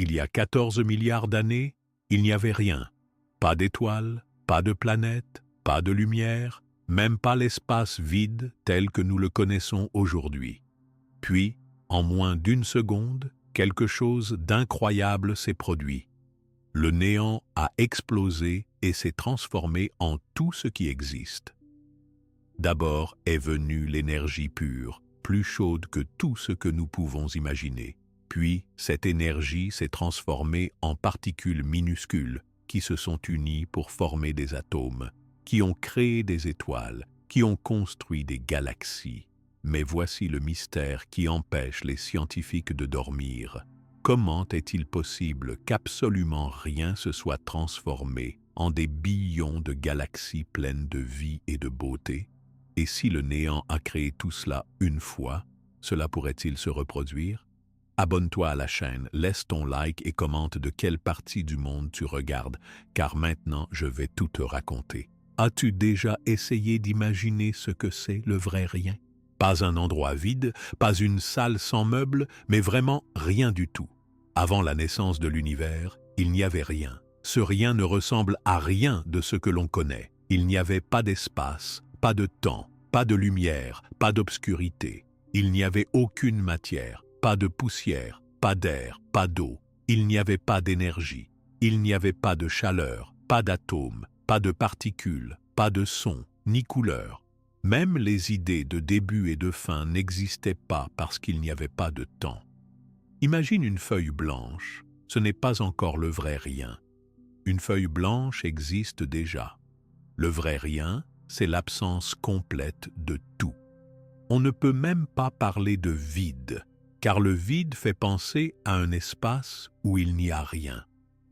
Il y a 14 milliards d'années, il n'y avait rien. Pas d'étoiles, pas de planètes, pas de lumière, même pas l'espace vide tel que nous le connaissons aujourd'hui. Puis, en moins d'une seconde, quelque chose d'incroyable s'est produit. Le néant a explosé et s'est transformé en tout ce qui existe. D'abord est venue l'énergie pure, plus chaude que tout ce que nous pouvons imaginer. Puis, cette énergie s'est transformée en particules minuscules qui se sont unies pour former des atomes, qui ont créé des étoiles, qui ont construit des galaxies. Mais voici le mystère qui empêche les scientifiques de dormir. Comment est-il possible qu'absolument rien se soit transformé en des billions de galaxies pleines de vie et de beauté? Et si le néant a créé tout cela une fois, cela pourrait-il se reproduire? Abonne-toi à la chaîne, laisse ton like et commente de quelle partie du monde tu regardes, car maintenant je vais tout te raconter. As-tu déjà essayé d'imaginer ce que c'est le vrai rien? Pas un endroit vide, pas une salle sans meubles, mais vraiment rien du tout. Avant la naissance de l'univers, il n'y avait rien. Ce rien ne ressemble à rien de ce que l'on connaît. Il n'y avait pas d'espace, pas de temps, pas de lumière, pas d'obscurité. Il n'y avait aucune matière, pas de poussière, pas d'air, pas d'eau. Il n'y avait pas d'énergie. Il n'y avait pas de chaleur, pas d'atomes, pas de particules, pas de son, ni couleur. Même les idées de début et de fin n'existaient pas parce qu'il n'y avait pas de temps. Imagine une feuille blanche. Ce n'est pas encore le vrai rien. Une feuille blanche existe déjà. Le vrai rien, c'est l'absence complète de tout. On ne peut même pas parler de vide, car le vide fait penser à un espace où il n'y a rien.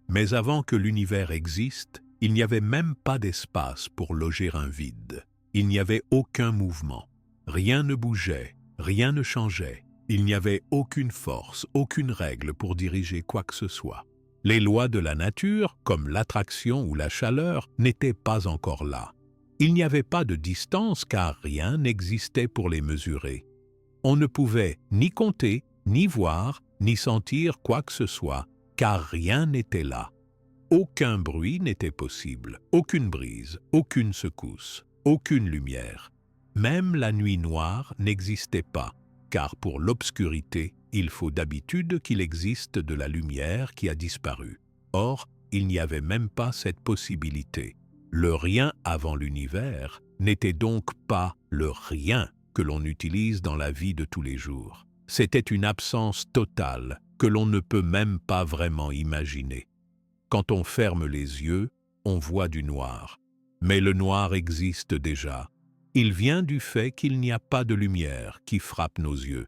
Mais avant que l'univers existe, il n'y avait même pas d'espace pour loger un vide. Il n'y avait aucun mouvement. Rien ne bougeait, rien ne changeait. Il n'y avait aucune force, aucune règle pour diriger quoi que ce soit. Les lois de la nature, comme l'attraction ou la chaleur, n'étaient pas encore là. Il n'y avait pas de distance car rien n'existait pour les mesurer. On ne pouvait ni compter, ni voir, ni sentir quoi que ce soit, car rien n'était là. Aucun bruit n'était possible, aucune brise, aucune secousse, aucune lumière. Même la nuit noire n'existait pas, car pour l'obscurité, il faut d'habitude qu'il existe de la lumière qui a disparu. Or, il n'y avait même pas cette possibilité. Le rien avant l'univers n'était donc pas le rien que l'on utilise dans la vie de tous les jours. C'était une absence totale que l'on ne peut même pas vraiment imaginer. Quand on ferme les yeux, on voit du noir. Mais le noir existe déjà. Il vient du fait qu'il n'y a pas de lumière qui frappe nos yeux.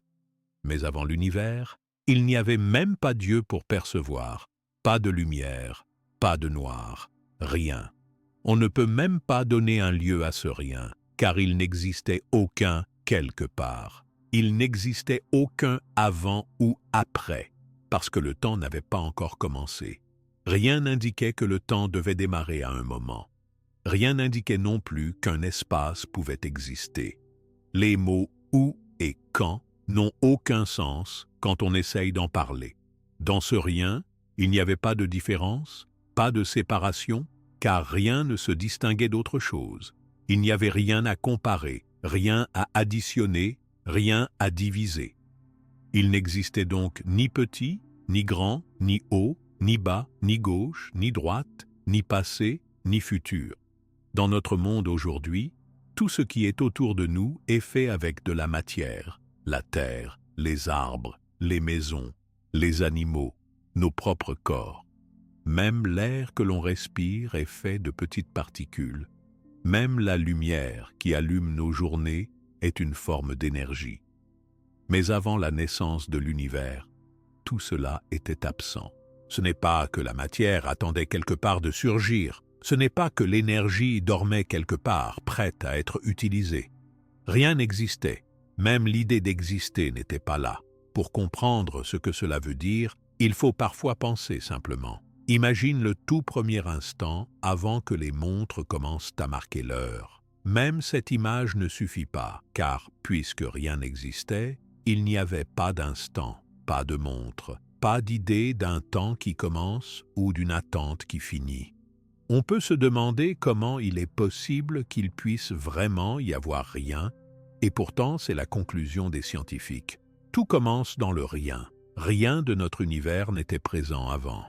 Mais avant l'univers, il n'y avait même pas Dieu pour percevoir. Pas de lumière, pas de noir, rien. On ne peut même pas donner un lieu à ce rien, car il n'existait aucun quelque part. Il n'existait aucun avant ou après, parce que le temps n'avait pas encore commencé. Rien n'indiquait que le temps devait démarrer à un moment. Rien n'indiquait non plus qu'un espace pouvait exister. Les mots « où » et « quand » n'ont aucun sens quand on essaye d'en parler. Dans ce rien, il n'y avait pas de différence, pas de séparation, car rien ne se distinguait d'autre chose. Il n'y avait rien à comparer, rien à additionner, rien à diviser. Il n'existait donc ni petit, ni grand, ni haut, ni bas, ni gauche, ni droite, ni passé, ni futur. Dans notre monde aujourd'hui, tout ce qui est autour de nous est fait avec de la matière, la terre, les arbres, les maisons, les animaux, nos propres corps. Même l'air que l'on respire est fait de petites particules. Même la lumière qui allume nos journées est une forme d'énergie. Mais avant la naissance de l'univers, tout cela était absent. Ce n'est pas que la matière attendait quelque part de surgir. Ce n'est pas que l'énergie dormait quelque part, prête à être utilisée. Rien n'existait. Même l'idée d'exister n'était pas là. Pour comprendre ce que cela veut dire, il faut parfois penser simplement. Imagine le tout premier instant avant que les montres commencent à marquer l'heure. Même cette image ne suffit pas, car puisque rien n'existait, il n'y avait pas d'instant, pas de montre, pas d'idée d'un temps qui commence ou d'une attente qui finit. On peut se demander comment il est possible qu'il puisse vraiment y avoir rien, et pourtant c'est la conclusion des scientifiques. Tout commence dans le rien. Rien de notre univers n'était présent avant.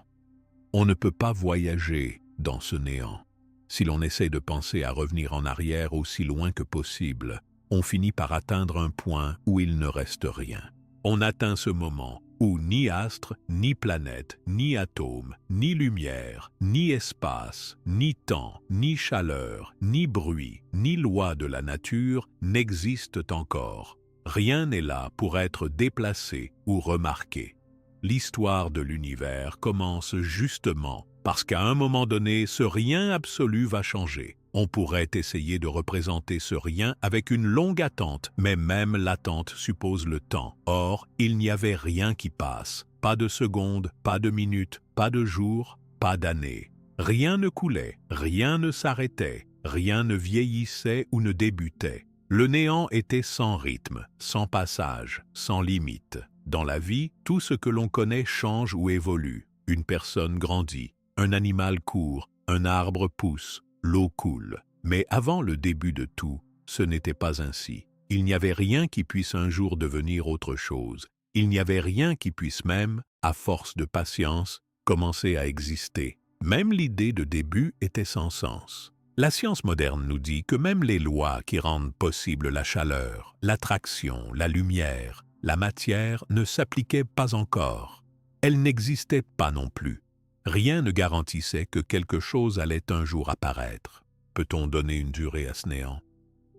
On ne peut pas voyager dans ce néant. Si l'on essaie de penser à revenir en arrière aussi loin que possible, on finit par atteindre un point où il ne reste rien. On atteint ce moment où ni astre, ni planète, ni atome, ni lumière, ni espace, ni temps, ni chaleur, ni bruit, ni loi de la nature n'existent encore. Rien n'est là pour être déplacé ou remarqué. L'histoire de l'univers commence justement parce qu'à un moment donné, ce rien absolu va changer. On pourrait essayer de représenter ce rien avec une longue attente, mais même l'attente suppose le temps. Or, il n'y avait rien qui passe. Pas de secondes, pas de minutes, pas de jours, pas d'années. Rien ne coulait, rien ne s'arrêtait, rien ne vieillissait ou ne débutait. Le néant était sans rythme, sans passage, sans limite. Dans la vie, tout ce que l'on connaît change ou évolue. Une personne grandit, un animal court, un arbre pousse, l'eau coule. Mais avant le début de tout, ce n'était pas ainsi. Il n'y avait rien qui puisse un jour devenir autre chose. Il n'y avait rien qui puisse même, à force de patience, commencer à exister. Même l'idée de début était sans sens. La science moderne nous dit que même les lois qui rendent possible la chaleur, l'attraction, la lumière, la matière ne s'appliquaient pas encore. Elles n'existaient pas non plus. Rien ne garantissait que quelque chose allait un jour apparaître. Peut-on donner une durée à ce néant?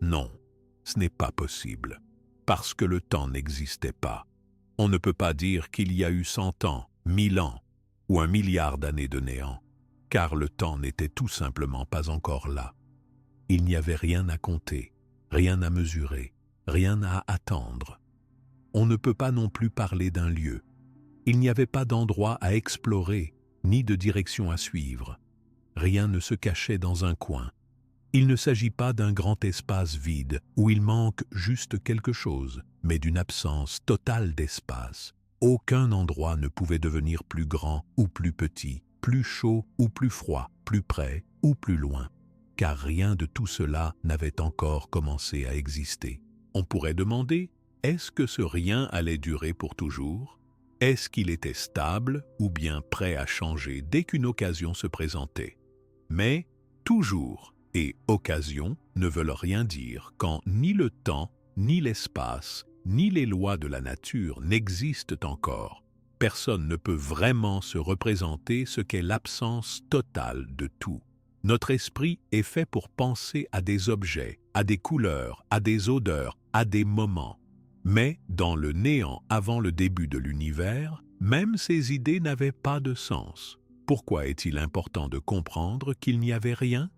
Non, ce n'est pas possible. Parce que le temps n'existait pas. On ne peut pas dire qu'il y a eu 100 ans, 1000 ans ou 1 milliard d'années de néant, car le temps n'était tout simplement pas encore là. Il n'y avait rien à compter, rien à mesurer, rien à attendre. On ne peut pas non plus parler d'un lieu. Il n'y avait pas d'endroit à explorer, ni de direction à suivre. Rien ne se cachait dans un coin. Il ne s'agit pas d'un grand espace vide où il manque juste quelque chose, mais d'une absence totale d'espace. Aucun endroit ne pouvait devenir plus grand ou plus petit, plus chaud ou plus froid, plus près ou plus loin, car rien de tout cela n'avait encore commencé à exister. On pourrait demander, est-ce que ce rien allait durer pour toujours? Est-ce qu'il était stable ou bien prêt à changer dès qu'une occasion se présentait? Mais toujours et occasion ne veulent rien dire quand ni le temps, ni l'espace, ni les lois de la nature n'existent encore. Personne ne peut vraiment se représenter ce qu'est l'absence totale de tout. Notre esprit est fait pour penser à des objets, à des couleurs, à des odeurs, à des moments. Mais dans le néant avant le début de l'univers, même ces idées n'avaient pas de sens. Pourquoi est-il important de comprendre qu'il n'y avait rien?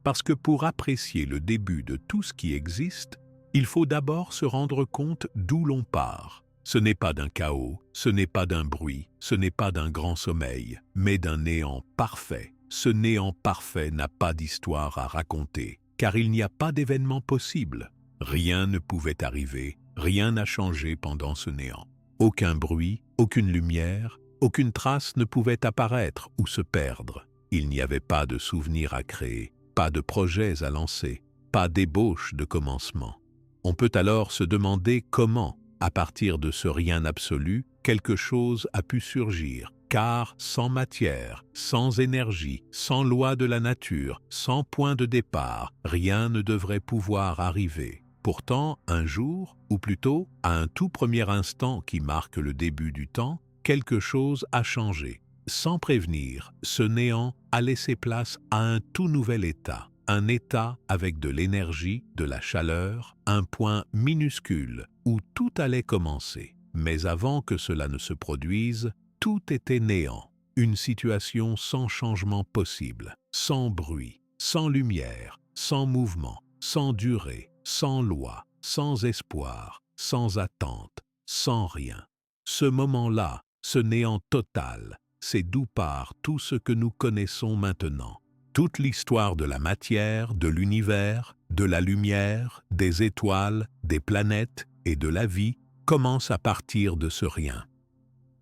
Parce que pour apprécier le début de tout ce qui existe, il faut d'abord se rendre compte d'où l'on part. Ce n'est pas d'un chaos, ce n'est pas d'un bruit, ce n'est pas d'un grand sommeil, mais d'un néant parfait. Ce néant parfait n'a pas d'histoire à raconter, car il n'y a pas d'événement possible. Rien ne pouvait arriver, rien n'a changé pendant ce néant. Aucun bruit, aucune lumière, aucune trace ne pouvait apparaître ou se perdre. Il n'y avait pas de souvenirs à créer, pas de projets à lancer, pas d'ébauche de commencement. On peut alors se demander comment, à partir de ce rien absolu, quelque chose a pu surgir, car sans matière, sans énergie, sans loi de la nature, sans point de départ, rien ne devrait pouvoir arriver. Pourtant, un jour, ou plutôt à un tout premier instant qui marque le début du temps, quelque chose a changé. Sans prévenir, ce néant a laissé place à un tout nouvel état. Un état avec de l'énergie, de la chaleur, un point minuscule où tout allait commencer. Mais avant que cela ne se produise, tout était néant. Une situation sans changement possible, sans bruit, sans lumière, sans mouvement, sans durée, sans loi, sans espoir, sans attente, sans rien. Ce moment-là, ce néant total, c'est d'où part tout ce que nous connaissons maintenant. Toute l'histoire de la matière, de l'univers, de la lumière, des étoiles, des planètes et de la vie commence à partir de ce rien.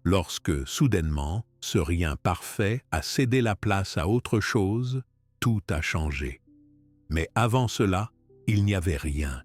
Lorsque, soudainement, ce rien parfait a cédé la place à autre chose, tout a changé. Mais avant cela, il n'y avait rien,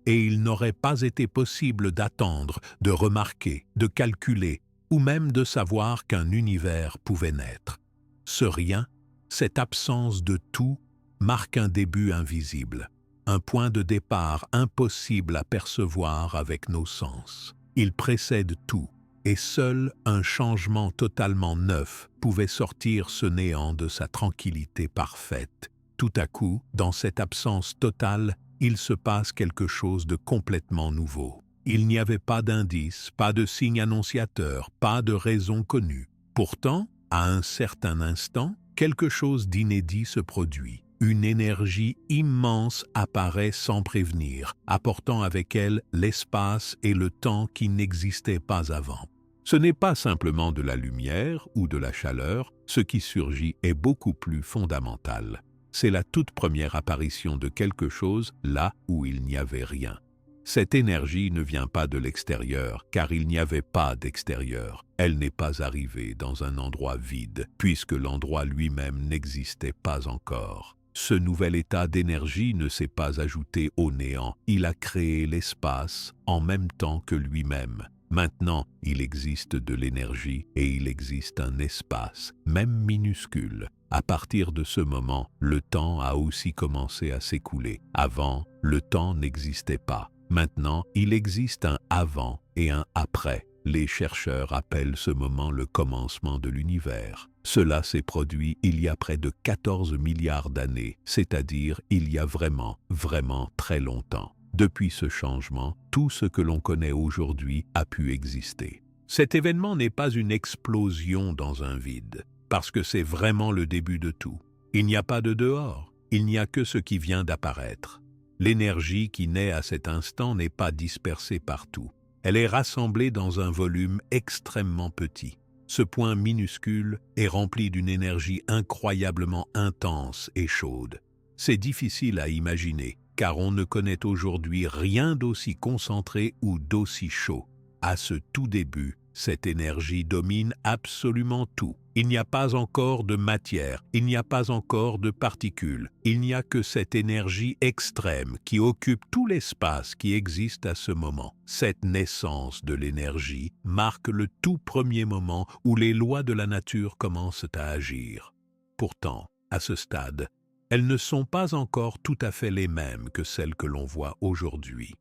et il n'aurait pas été possible d'attendre, de remarquer, de calculer, ou même de savoir qu'un univers pouvait naître. Ce rien, cette absence de tout, marque un début invisible, un point de départ impossible à percevoir avec nos sens. Il précède tout, et seul un changement totalement neuf pouvait sortir ce néant de sa tranquillité parfaite. Tout à coup, dans cette absence totale, il se passe quelque chose de complètement nouveau. Il n'y avait pas d'indice, pas de signe annonciateur, pas de raison connue. Pourtant, à un certain instant, quelque chose d'inédit se produit. Une énergie immense apparaît sans prévenir, apportant avec elle l'espace et le temps qui n'existaient pas avant. Ce n'est pas simplement de la lumière ou de la chaleur, ce qui surgit est beaucoup plus fondamental. C'est la toute première apparition de quelque chose là où il n'y avait rien. Cette énergie ne vient pas de l'extérieur, car il n'y avait pas d'extérieur. Elle n'est pas arrivée dans un endroit vide, puisque l'endroit lui-même n'existait pas encore. Ce nouvel état d'énergie ne s'est pas ajouté au néant, il a créé l'espace en même temps que lui-même. Maintenant, il existe de l'énergie et il existe un espace, même minuscule. À partir de ce moment, le temps a aussi commencé à s'écouler. Avant, le temps n'existait pas. Maintenant, il existe un avant et un après. Les chercheurs appellent ce moment le commencement de l'univers. Cela s'est produit il y a près de 14 milliards d'années, c'est-à-dire il y a vraiment très longtemps. Depuis ce changement, tout ce que l'on connaît aujourd'hui a pu exister. Cet événement n'est pas une explosion dans un vide, parce que c'est vraiment le début de tout. Il n'y a pas de dehors, il n'y a que ce qui vient d'apparaître. L'énergie qui naît à cet instant n'est pas dispersée partout. Elle est rassemblée dans un volume extrêmement petit. Ce point minuscule est rempli d'une énergie incroyablement intense et chaude. C'est difficile à imaginer, car on ne connaît aujourd'hui rien d'aussi concentré ou d'aussi chaud. À ce tout début, cette énergie domine absolument tout. Il n'y a pas encore de matière, il n'y a pas encore de particules. Il n'y a que cette énergie extrême qui occupe tout l'espace qui existe à ce moment. Cette naissance de l'énergie marque le tout premier moment où les lois de la nature commencent à agir. Pourtant, à ce stade, elles ne sont pas encore tout à fait les mêmes que celles que l'on voit aujourd'hui.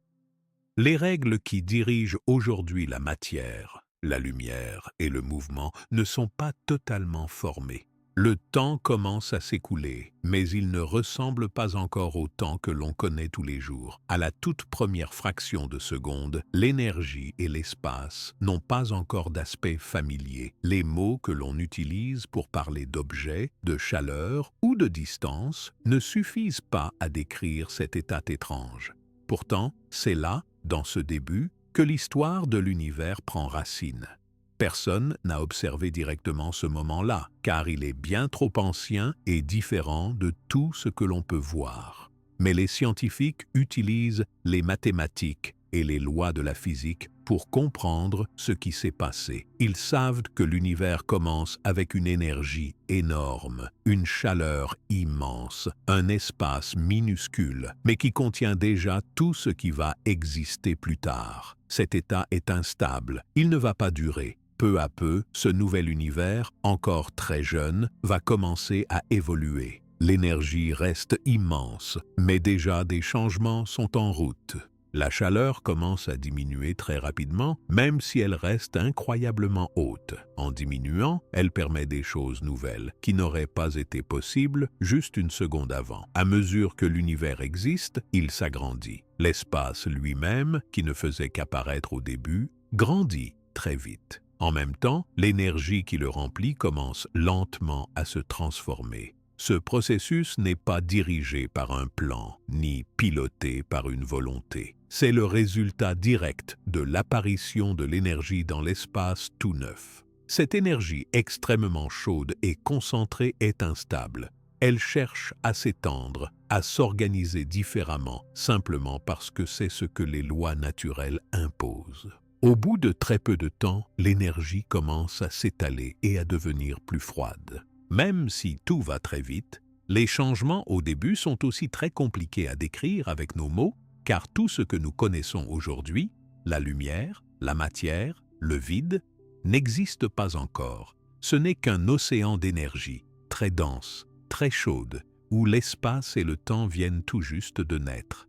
Les règles qui dirigent aujourd'hui la matière, la lumière et le mouvement ne sont pas totalement formées. Le temps commence à s'écouler, mais il ne ressemble pas encore au temps que l'on connaît tous les jours. À la toute première fraction de seconde, l'énergie et l'espace n'ont pas encore d'aspect familier. Les mots que l'on utilise pour parler d'objets, de chaleur ou de distance ne suffisent pas à décrire cet état étrange. Pourtant, c'est là, dans ce début, que l'histoire de l'univers prend racine. Personne n'a observé directement ce moment-là, car il est bien trop ancien et différent de tout ce que l'on peut voir. Mais les scientifiques utilisent les mathématiques et les lois de la physique pour comprendre ce qui s'est passé. Ils savent que l'univers commence avec une énergie énorme, une chaleur immense, un espace minuscule, mais qui contient déjà tout ce qui va exister plus tard. Cet état est instable, il ne va pas durer. Peu à peu, ce nouvel univers, encore très jeune, va commencer à évoluer. L'énergie reste immense, mais déjà des changements sont en route. La chaleur commence à diminuer très rapidement, même si elle reste incroyablement haute. En diminuant, elle permet des choses nouvelles qui n'auraient pas été possibles juste une seconde avant. À mesure que l'univers existe, il s'agrandit. L'espace lui-même, qui ne faisait qu'apparaître au début, grandit très vite. En même temps, l'énergie qui le remplit commence lentement à se transformer. Ce processus n'est pas dirigé par un plan, ni piloté par une volonté. C'est le résultat direct de l'apparition de l'énergie dans l'espace tout neuf. Cette énergie extrêmement chaude et concentrée est instable. Elle cherche à s'étendre, à s'organiser différemment, simplement parce que c'est ce que les lois naturelles imposent. Au bout de très peu de temps, l'énergie commence à s'étaler et à devenir plus froide. Même si tout va très vite, les changements au début sont aussi très compliqués à décrire avec nos mots, car tout ce que nous connaissons aujourd'hui, la lumière, la matière, le vide, n'existe pas encore. Ce n'est qu'un océan d'énergie, très dense, très chaude, où l'espace et le temps viennent tout juste de naître.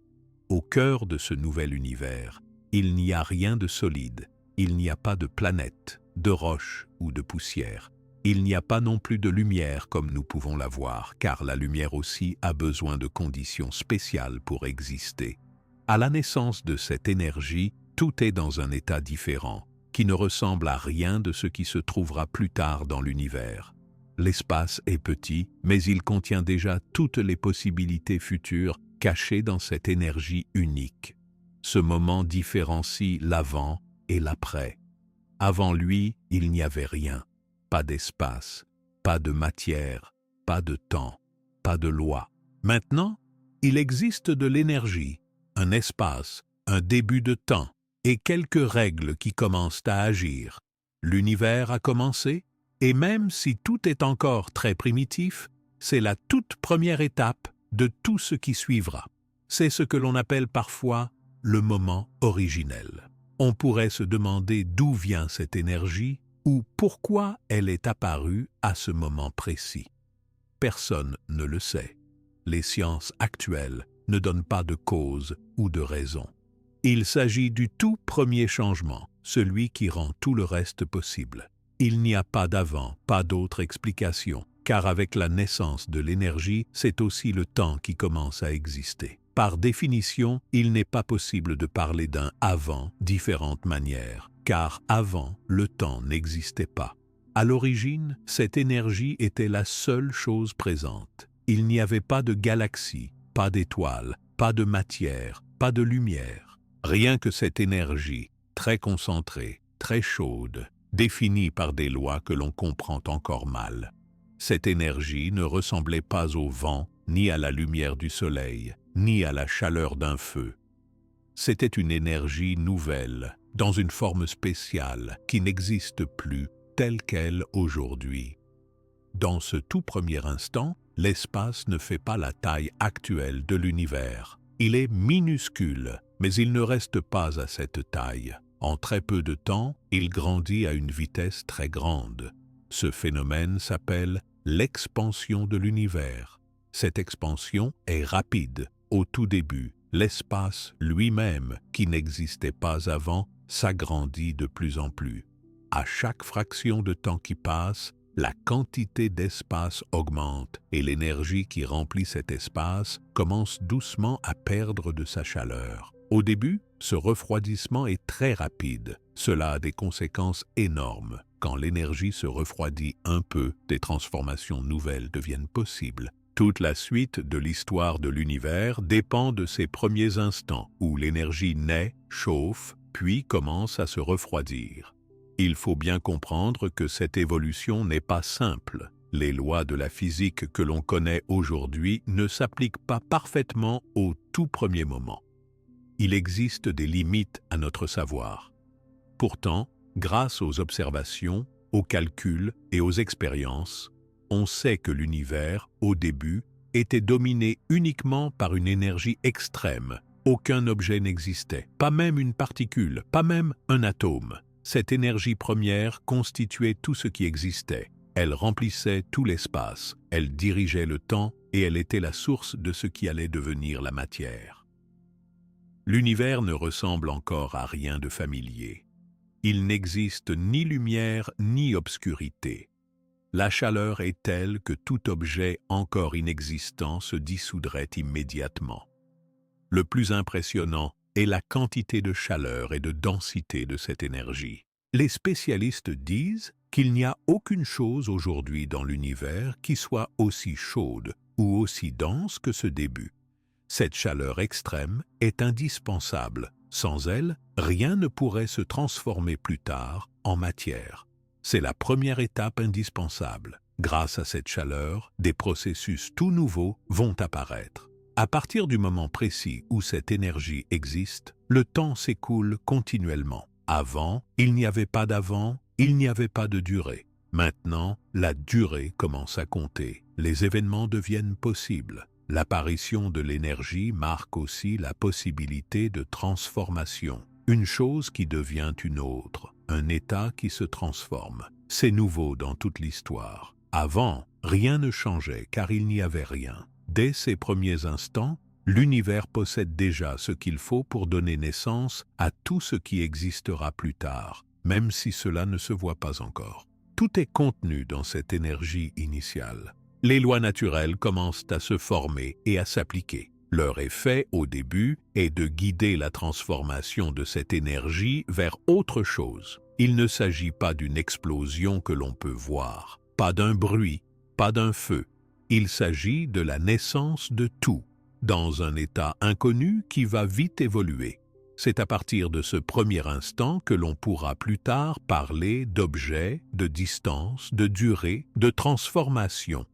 Au cœur de ce nouvel univers, il n'y a rien de solide, il n'y a pas de planète, de roche ou de poussière. Il n'y a pas non plus de lumière comme nous pouvons la voir, car la lumière aussi a besoin de conditions spéciales pour exister. À la naissance de cette énergie, tout est dans un état différent, qui ne ressemble à rien de ce qui se trouvera plus tard dans l'univers. L'espace est petit, mais il contient déjà toutes les possibilités futures cachées dans cette énergie unique. Ce moment différencie l'avant et l'après. Avant lui, il n'y avait rien. Pas d'espace, pas de matière, pas de temps, pas de loi. Maintenant, il existe de l'énergie, un espace, un début de temps et quelques règles qui commencent à agir. L'univers a commencé, et même si tout est encore très primitif, c'est la toute première étape de tout ce qui suivra. C'est ce que l'on appelle parfois le moment originel. On pourrait se demander d'où vient cette énergie ou pourquoi elle est apparue à ce moment précis. Personne ne le sait. Les sciences actuelles ne donnent pas de cause ou de raison. Il s'agit du tout premier changement, celui qui rend tout le reste possible. Il n'y a pas d'avant, pas d'autre explication, car avec la naissance de l'énergie, c'est aussi le temps qui commence à exister. Par définition, il n'est pas possible de parler d'un avant différentes manières, car avant, le temps n'existait pas. À l'origine, cette énergie était la seule chose présente. Il n'y avait pas de galaxie, pas d'étoiles, pas de matière, pas de lumière. Rien que cette énergie, très concentrée, très chaude, définie par des lois que l'on comprend encore mal. Cette énergie ne ressemblait pas au vent, ni à la lumière du soleil, ni à la chaleur d'un feu. C'était une énergie nouvelle, dans une forme spéciale, qui n'existe plus telle qu'elle aujourd'hui. Dans ce tout premier instant, l'espace ne fait pas la taille actuelle de l'univers. Il est minuscule, mais il ne reste pas à cette taille. En très peu de temps, il grandit à une vitesse très grande. Ce phénomène s'appelle l'expansion de l'univers. Cette expansion est rapide. Au tout début, l'espace lui-même, qui n'existait pas avant, s'agrandit de plus en plus. À chaque fraction de temps qui passe, la quantité d'espace augmente et l'énergie qui remplit cet espace commence doucement à perdre de sa chaleur. Au début, ce refroidissement est très rapide. Cela a des conséquences énormes. Quand l'énergie se refroidit un peu, des transformations nouvelles deviennent possibles. Toute la suite de l'histoire de l'univers dépend de ces premiers instants où l'énergie naît, chauffe, puis commence à se refroidir. Il faut bien comprendre que cette évolution n'est pas simple. Les lois de la physique que l'on connaît aujourd'hui ne s'appliquent pas parfaitement au tout premier moment. Il existe des limites à notre savoir. Pourtant, grâce aux observations, aux calculs et aux expériences, on sait que l'univers, au début, était dominé uniquement par une énergie extrême. Aucun objet n'existait, pas même une particule, pas même un atome. Cette énergie première constituait tout ce qui existait. Elle remplissait tout l'espace, elle dirigeait le temps et elle était la source de ce qui allait devenir la matière. L'univers ne ressemble encore à rien de familier. Il n'existe ni lumière ni obscurité. La chaleur est telle que tout objet encore inexistant se dissoudrait immédiatement. Le plus impressionnant est la quantité de chaleur et de densité de cette énergie. Les spécialistes disent qu'il n'y a aucune chose aujourd'hui dans l'univers qui soit aussi chaude ou aussi dense que ce début. Cette chaleur extrême est indispensable. Sans elle, rien ne pourrait se transformer plus tard en matière. C'est la première étape indispensable. Grâce à cette chaleur, des processus tout nouveaux vont apparaître. À partir du moment précis où cette énergie existe, le temps s'écoule continuellement. Avant, il n'y avait pas d'avant, il n'y avait pas de durée. Maintenant, la durée commence à compter. Les événements deviennent possibles. L'apparition de l'énergie marque aussi la possibilité de transformation. Une chose qui devient une autre, un état qui se transforme. C'est nouveau dans toute l'histoire. Avant, rien ne changeait car il n'y avait rien. Dès ses premiers instants, l'univers possède déjà ce qu'il faut pour donner naissance à tout ce qui existera plus tard, même si cela ne se voit pas encore. Tout est contenu dans cette énergie initiale. Les lois naturelles commencent à se former et à s'appliquer. Leur effet, au début, est de guider la transformation de cette énergie vers autre chose. Il ne s'agit pas d'une explosion que l'on peut voir, pas d'un bruit, pas d'un feu. Il s'agit de la naissance de tout, dans un état inconnu qui va vite évoluer. C'est à partir de ce premier instant que l'on pourra plus tard parler d'objets, de distance, de durée, de transformation.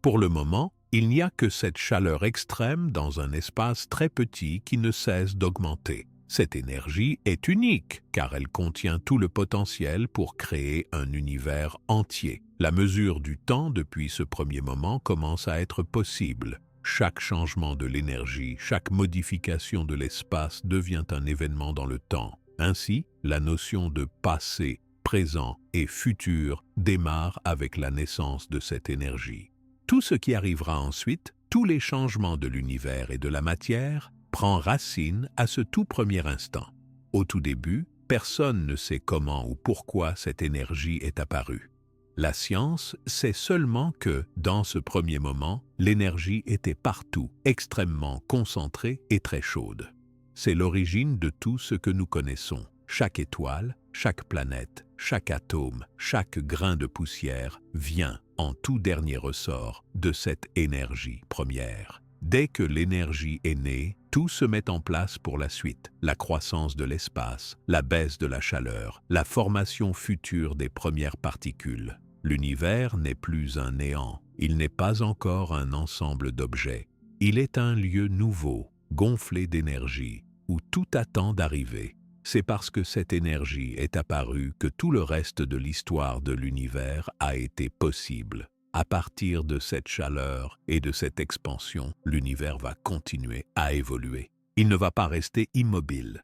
Pour le moment, il n'y a que cette chaleur extrême dans un espace très petit qui ne cesse d'augmenter. Cette énergie est unique car elle contient tout le potentiel pour créer un univers entier. La mesure du temps depuis ce premier moment commence à être possible. Chaque changement de l'énergie, chaque modification de l'espace devient un événement dans le temps. Ainsi, la notion de passé, présent et futur démarre avec la naissance de cette énergie. Tout ce qui arrivera ensuite, tous les changements de l'univers et de la matière, prend racine à ce tout premier instant. Au tout début, personne ne sait comment ou pourquoi cette énergie est apparue. La science sait seulement que, dans ce premier moment, l'énergie était partout, extrêmement concentrée et très chaude. C'est l'origine de tout ce que nous connaissons. Chaque étoile, chaque planète, chaque atome, chaque grain de poussière vient, en tout dernier ressort, de cette énergie première. Dès que l'énergie est née, tout se met en place pour la suite. La croissance de l'espace, la baisse de la chaleur, la formation future des premières particules. L'univers n'est plus un néant, il n'est pas encore un ensemble d'objets. Il est un lieu nouveau, gonflé d'énergie, où tout attend d'arriver. C'est parce que cette énergie est apparue que tout le reste de l'histoire de l'univers a été possible. À partir de cette chaleur et de cette expansion, l'univers va continuer à évoluer. Il ne va pas rester immobile.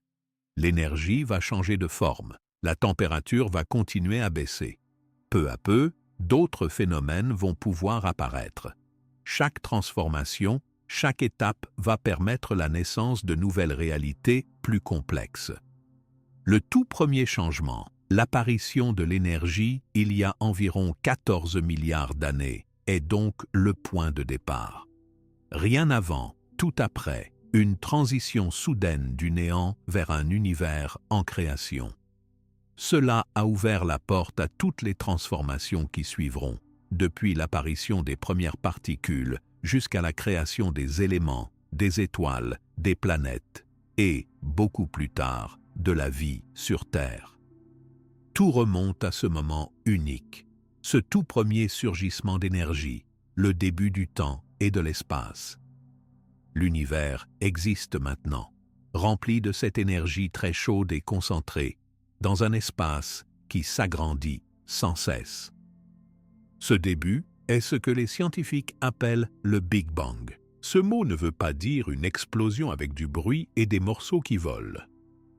L'énergie va changer de forme. La température va continuer à baisser. Peu à peu, d'autres phénomènes vont pouvoir apparaître. Chaque transformation, chaque étape va permettre la naissance de nouvelles réalités plus complexes. Le tout premier changement, l'apparition de l'énergie il y a environ 14 milliards d'années, est donc le point de départ. Rien avant, tout après, une transition soudaine du néant vers un univers en création. Cela a ouvert la porte à toutes les transformations qui suivront, depuis l'apparition des premières particules jusqu'à la création des éléments, des étoiles, des planètes et, beaucoup plus tard, de la vie sur Terre. Tout remonte à ce moment unique, ce tout premier surgissement d'énergie, le début du temps et de l'espace. L'univers existe maintenant, rempli de cette énergie très chaude et concentrée, dans un espace qui s'agrandit sans cesse. Ce début est ce que les scientifiques appellent le Big Bang. Ce mot ne veut pas dire une explosion avec du bruit et des morceaux qui volent.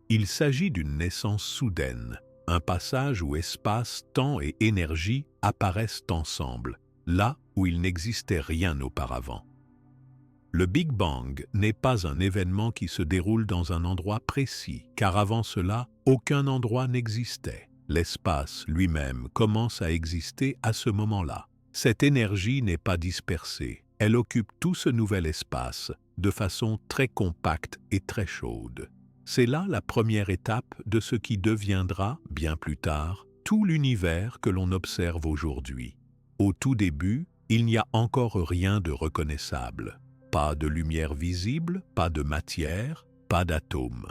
Il s'agit d'une naissance soudaine, un passage où espace, temps et énergie apparaissent ensemble, là où il n'existait rien auparavant. Le Big Bang n'est pas un événement qui se déroule dans un endroit précis, car avant cela, aucun endroit n'existait. L'espace lui-même commence à exister à ce moment-là. Cette énergie n'est pas dispersée, elle occupe tout ce nouvel espace de façon très compacte et très chaude. C'est là la première étape de ce qui deviendra, bien plus tard, tout l'univers que l'on observe aujourd'hui. Au tout début, il n'y a encore rien de reconnaissable. Pas de lumière visible, pas de matière, pas d'atomes.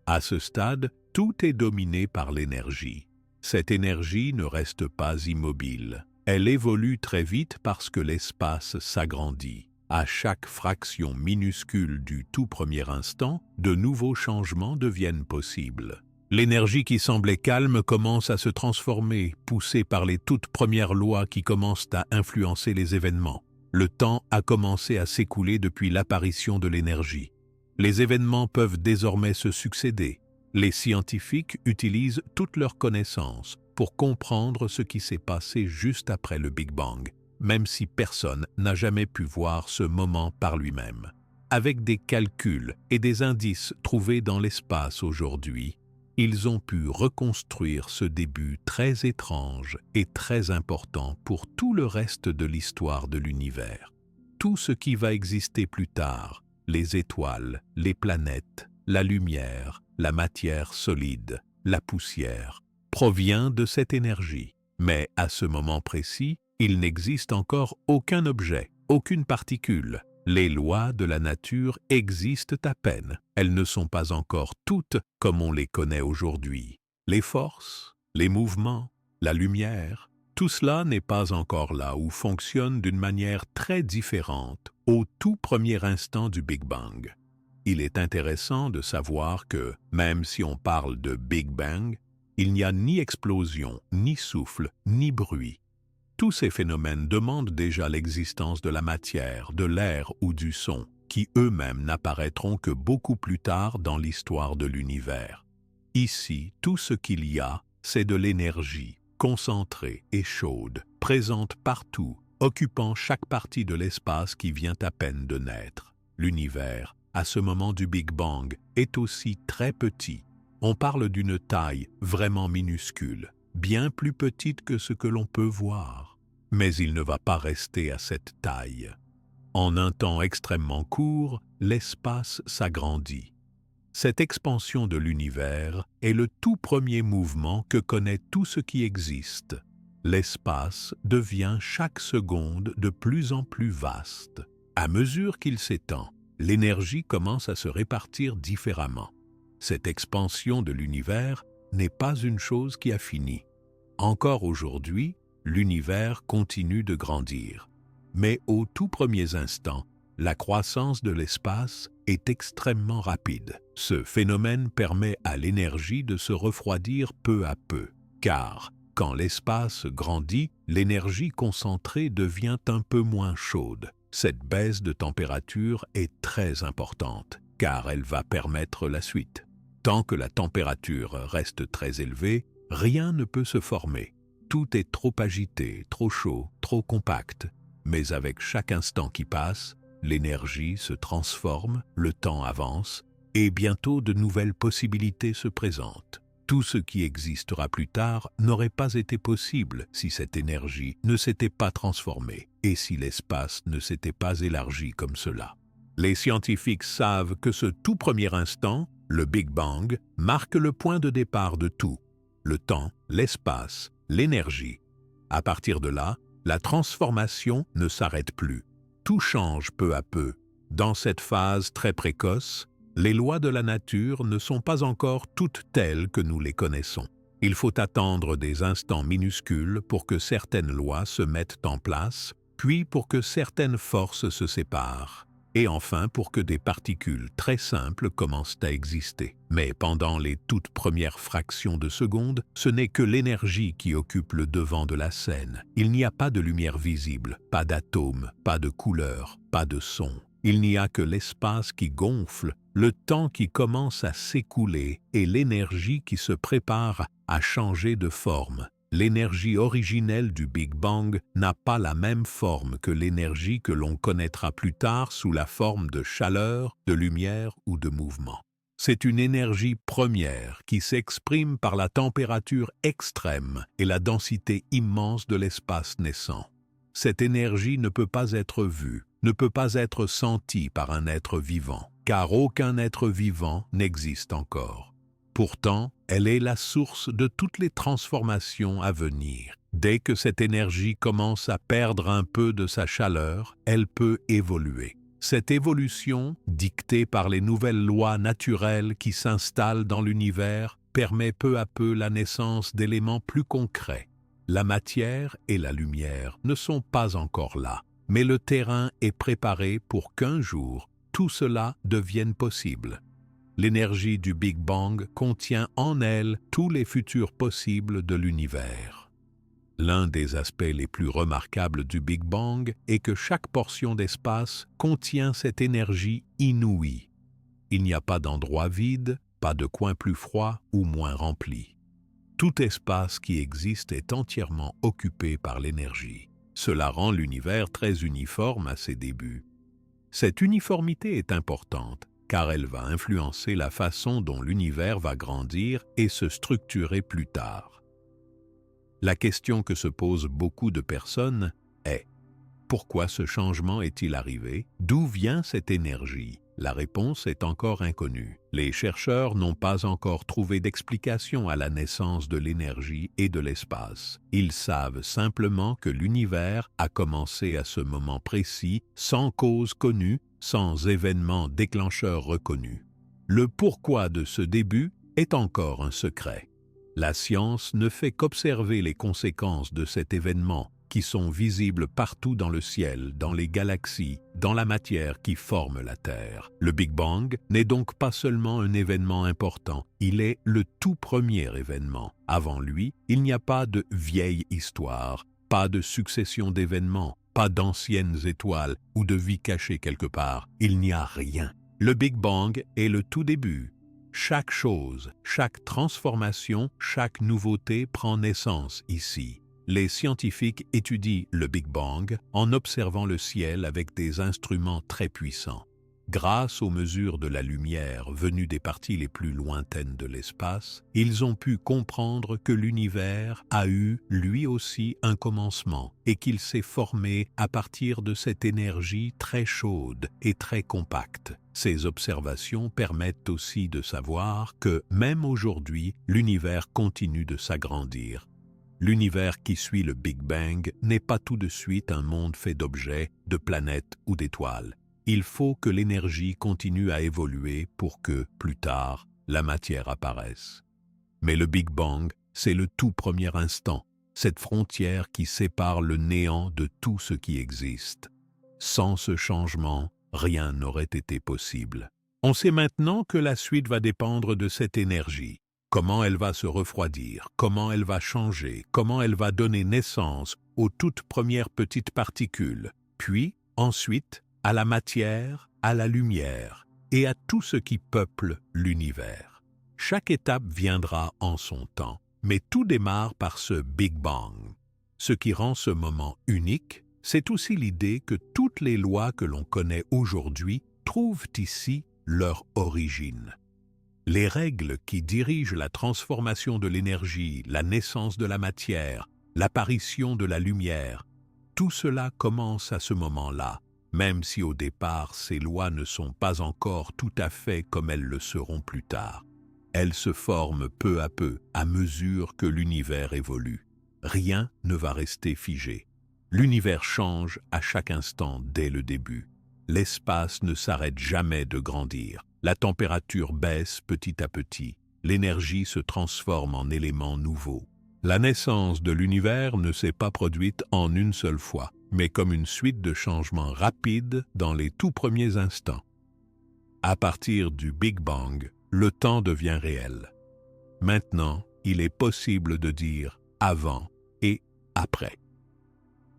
À ce stade, tout est dominé par l'énergie. Cette énergie ne reste pas immobile. Elle évolue très vite parce que l'espace s'agrandit. À chaque fraction minuscule du tout premier instant, de nouveaux changements deviennent possibles. L'énergie qui semblait calme commence à se transformer, poussée par les toutes premières lois qui commencent à influencer les événements. Le temps a commencé à s'écouler depuis l'apparition de l'énergie. Les événements peuvent désormais se succéder. Les scientifiques utilisent toutes leurs connaissances pour comprendre ce qui s'est passé juste après le Big Bang, même si personne n'a jamais pu voir ce moment par lui-même. Avec des calculs et des indices trouvés dans l'espace aujourd'hui, ils ont pu reconstruire ce début très étrange et très important pour tout le reste de l'histoire de l'univers. Tout ce qui va exister plus tard, les étoiles, les planètes, la lumière, la matière solide, la poussière, provient de cette énergie. Mais à ce moment précis, il n'existe encore aucun objet, aucune particule. Les lois de la nature existent à peine. Elles ne sont pas encore toutes comme on les connaît aujourd'hui. Les forces, les mouvements, la lumière, tout cela n'est pas encore là ou fonctionne d'une manière très différente au tout premier instant du Big Bang. Il est intéressant de savoir que, même si on parle de Big Bang, il n'y a ni explosion, ni souffle, ni bruit. Tous ces phénomènes demandent déjà l'existence de la matière, de l'air ou du son, qui eux-mêmes n'apparaîtront que beaucoup plus tard dans l'histoire de l'univers. Ici, tout ce qu'il y a, c'est de l'énergie, concentrée et chaude, présente partout, occupant chaque partie de l'espace qui vient à peine de naître. L'univers, à ce moment du Big Bang, est aussi très petit. On parle d'une taille vraiment minuscule, bien plus petite que ce que l'on peut voir. Mais il ne va pas rester à cette taille. En un temps extrêmement court, l'espace s'agrandit. Cette expansion de l'univers est le tout premier mouvement que connaît tout ce qui existe. L'espace devient chaque seconde de plus en plus vaste. À mesure qu'il s'étend, l'énergie commence à se répartir différemment. Cette expansion de l'univers n'est pas une chose qui a fini. Encore aujourd'hui, l'univers continue de grandir. Mais aux tout premiers instants, la croissance de l'espace est extrêmement rapide. Ce phénomène permet à l'énergie de se refroidir peu à peu, car quand l'espace grandit, l'énergie concentrée devient un peu moins chaude. Cette baisse de température est très importante, car elle va permettre la suite. Tant que la température reste très élevée, rien ne peut se former. Tout est trop agité, trop chaud, trop compact. Mais avec chaque instant qui passe, l'énergie se transforme, le temps avance, et bientôt de nouvelles possibilités se présentent. Tout ce qui existera plus tard n'aurait pas été possible si cette énergie ne s'était pas transformée et si l'espace ne s'était pas élargi comme cela. Les scientifiques savent que ce tout premier instant, le Big Bang, marque le point de départ de tout. Le temps, l'espace, l'énergie. À partir de là, la transformation ne s'arrête plus. Tout change peu à peu. Dans cette phase très précoce, les lois de la nature ne sont pas encore toutes telles que nous les connaissons. Il faut attendre des instants minuscules pour que certaines lois se mettent en place, puis pour que certaines forces se séparent, et enfin pour que des particules très simples commencent à exister. Mais pendant les toutes premières fractions de seconde, ce n'est que l'énergie qui occupe le devant de la scène. Il n'y a pas de lumière visible, pas d'atomes, pas de couleurs, pas de son. Il n'y a que l'espace qui gonfle, le temps qui commence à s'écouler et l'énergie qui se prépare à changer de forme. L'énergie originelle du Big Bang n'a pas la même forme que l'énergie que l'on connaîtra plus tard sous la forme de chaleur, de lumière ou de mouvement. C'est une énergie première qui s'exprime par la température extrême et la densité immense de l'espace naissant. Cette énergie ne peut pas être vue, ne peut pas être sentie par un être vivant, car aucun être vivant n'existe encore. Pourtant, elle est la source de toutes les transformations à venir. Dès que cette énergie commence à perdre un peu de sa chaleur, elle peut évoluer. Cette évolution, dictée par les nouvelles lois naturelles qui s'installent dans l'univers, permet peu à peu la naissance d'éléments plus concrets. La matière et la lumière ne sont pas encore là, mais le terrain est préparé pour qu'un jour, tout cela devienne possible. L'énergie du Big Bang contient en elle tous les futurs possibles de l'univers. L'un des aspects les plus remarquables du Big Bang est que chaque portion d'espace contient cette énergie inouïe. Il n'y a pas d'endroit vide, pas de coin plus froid ou moins rempli. Tout espace qui existe est entièrement occupé par l'énergie. Cela rend l'univers très uniforme à ses débuts. Cette uniformité est importante, car elle va influencer la façon dont l'univers va grandir et se structurer plus tard. La question que se posent beaucoup de personnes est: pourquoi ce changement est-il arrivé? D'où vient cette énergie? La réponse est encore inconnue. Les chercheurs n'ont pas encore trouvé d'explication à la naissance de l'énergie et de l'espace. Ils savent simplement que l'univers a commencé à ce moment précis, sans cause connue, sans événement déclencheur reconnu. Le pourquoi de ce début est encore un secret. La science ne fait qu'observer les conséquences de cet événement, qui sont visibles partout dans le ciel, dans les galaxies, dans la matière qui forme la Terre. Le Big Bang n'est donc pas seulement un événement important, il est le tout premier événement. Avant lui, il n'y a pas de vieille histoire, pas de succession d'événements, pas d'anciennes étoiles ou de vie cachée quelque part. Il n'y a rien. Le Big Bang est le tout début. Chaque chose, chaque transformation, chaque nouveauté prend naissance ici. Les scientifiques étudient le Big Bang en observant le ciel avec des instruments très puissants. Grâce aux mesures de la lumière venues des parties les plus lointaines de l'espace, ils ont pu comprendre que l'univers a eu, lui aussi, un commencement et qu'il s'est formé à partir de cette énergie très chaude et très compacte. Ces observations permettent aussi de savoir que, même aujourd'hui, l'univers continue de s'agrandir. L'univers qui suit le Big Bang n'est pas tout de suite un monde fait d'objets, de planètes ou d'étoiles. Il faut que l'énergie continue à évoluer pour que, plus tard, la matière apparaisse. Mais le Big Bang, c'est le tout premier instant, cette frontière qui sépare le néant de tout ce qui existe. Sans ce changement, rien n'aurait été possible. On sait maintenant que la suite va dépendre de cette énergie. Comment elle va se refroidir, comment elle va changer, comment elle va donner naissance aux toutes premières petites particules, puis, ensuite, à la matière, à la lumière et à tout ce qui peuple l'univers. Chaque étape viendra en son temps, mais tout démarre par ce Big Bang. Ce qui rend ce moment unique, c'est aussi l'idée que toutes les lois que l'on connaît aujourd'hui trouvent ici leur origine. Les règles qui dirigent la transformation de l'énergie, la naissance de la matière, l'apparition de la lumière, tout cela commence à ce moment-là, même si au départ ces lois ne sont pas encore tout à fait comme elles le seront plus tard. Elles se forment peu à mesure que l'univers évolue. Rien ne va rester figé. L'univers change à chaque instant dès le début. L'espace ne s'arrête jamais de grandir. La température baisse petit à petit. L'énergie se transforme en éléments nouveaux. La naissance de l'univers ne s'est pas produite en une seule fois, mais comme une suite de changements rapides dans les tout premiers instants. À partir du Big Bang, le temps devient réel. Maintenant, il est possible de dire avant et après.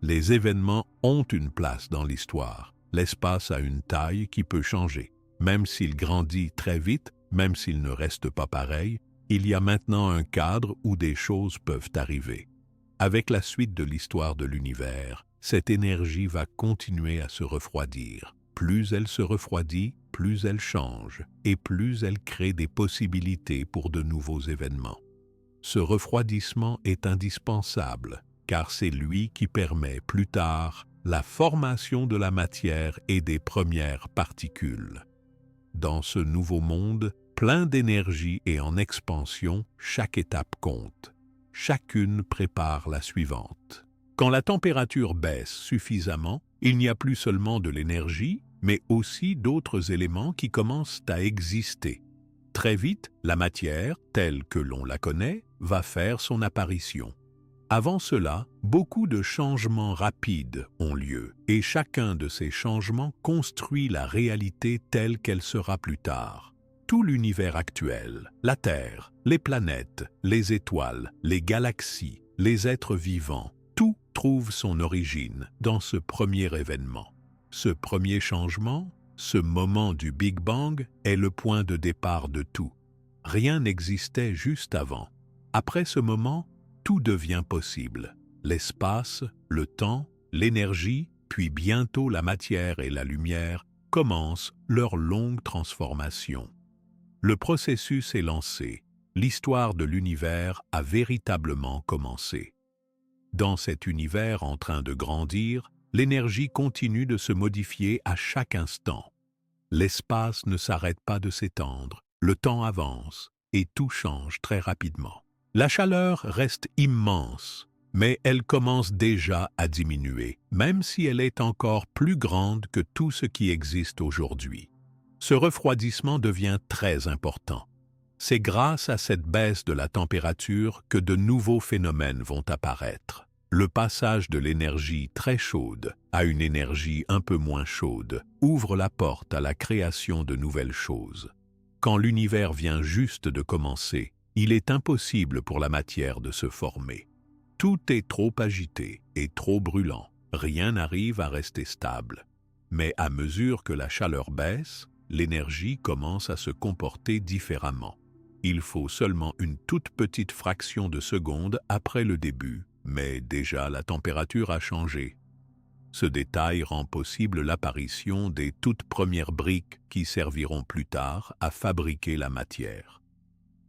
Les événements ont une place dans l'histoire. L'espace a une taille qui peut changer. Même s'il grandit très vite, même s'il ne reste pas pareil, il y a maintenant un cadre où des choses peuvent arriver. Avec la suite de l'histoire de l'univers, cette énergie va continuer à se refroidir. Plus elle se refroidit, plus elle change, et plus elle crée des possibilités pour de nouveaux événements. Ce refroidissement est indispensable, car c'est lui qui permet plus tard la formation de la matière et des premières particules. Dans ce nouveau monde, plein d'énergie et en expansion, chaque étape compte. Chacune prépare la suivante. Quand la température baisse suffisamment, il n'y a plus seulement de l'énergie, mais aussi d'autres éléments qui commencent à exister. Très vite, la matière, telle que l'on la connaît, va faire son apparition. Avant cela, beaucoup de changements rapides ont lieu, et chacun de ces changements construit la réalité telle qu'elle sera plus tard. Tout l'univers actuel, la Terre, les planètes, les étoiles, les galaxies, les êtres vivants, tout trouve son origine dans ce premier événement. Ce premier changement, ce moment du Big Bang, est le point de départ de tout. Rien n'existait juste avant. Après ce moment, tout devient possible. L'espace, le temps, l'énergie, puis bientôt la matière et la lumière commencent leur longue transformation. Le processus est lancé. L'histoire de l'univers a véritablement commencé. Dans cet univers en train de grandir, l'énergie continue de se modifier à chaque instant. L'espace ne s'arrête pas de s'étendre, le temps avance et tout change très rapidement. La chaleur reste immense, mais elle commence déjà à diminuer, même si elle est encore plus grande que tout ce qui existe aujourd'hui. Ce refroidissement devient très important. C'est grâce à cette baisse de la température que de nouveaux phénomènes vont apparaître. Le passage de l'énergie très chaude à une énergie un peu moins chaude ouvre la porte à la création de nouvelles choses. Quand l'univers vient juste de commencer, il est impossible pour la matière de se former. Tout est trop agité et trop brûlant. Rien n'arrive à rester stable. Mais à mesure que la chaleur baisse, l'énergie commence à se comporter différemment. Il faut seulement une toute petite fraction de seconde après le début, mais déjà la température a changé. Ce détail rend possible l'apparition des toutes premières briques qui serviront plus tard à fabriquer la matière.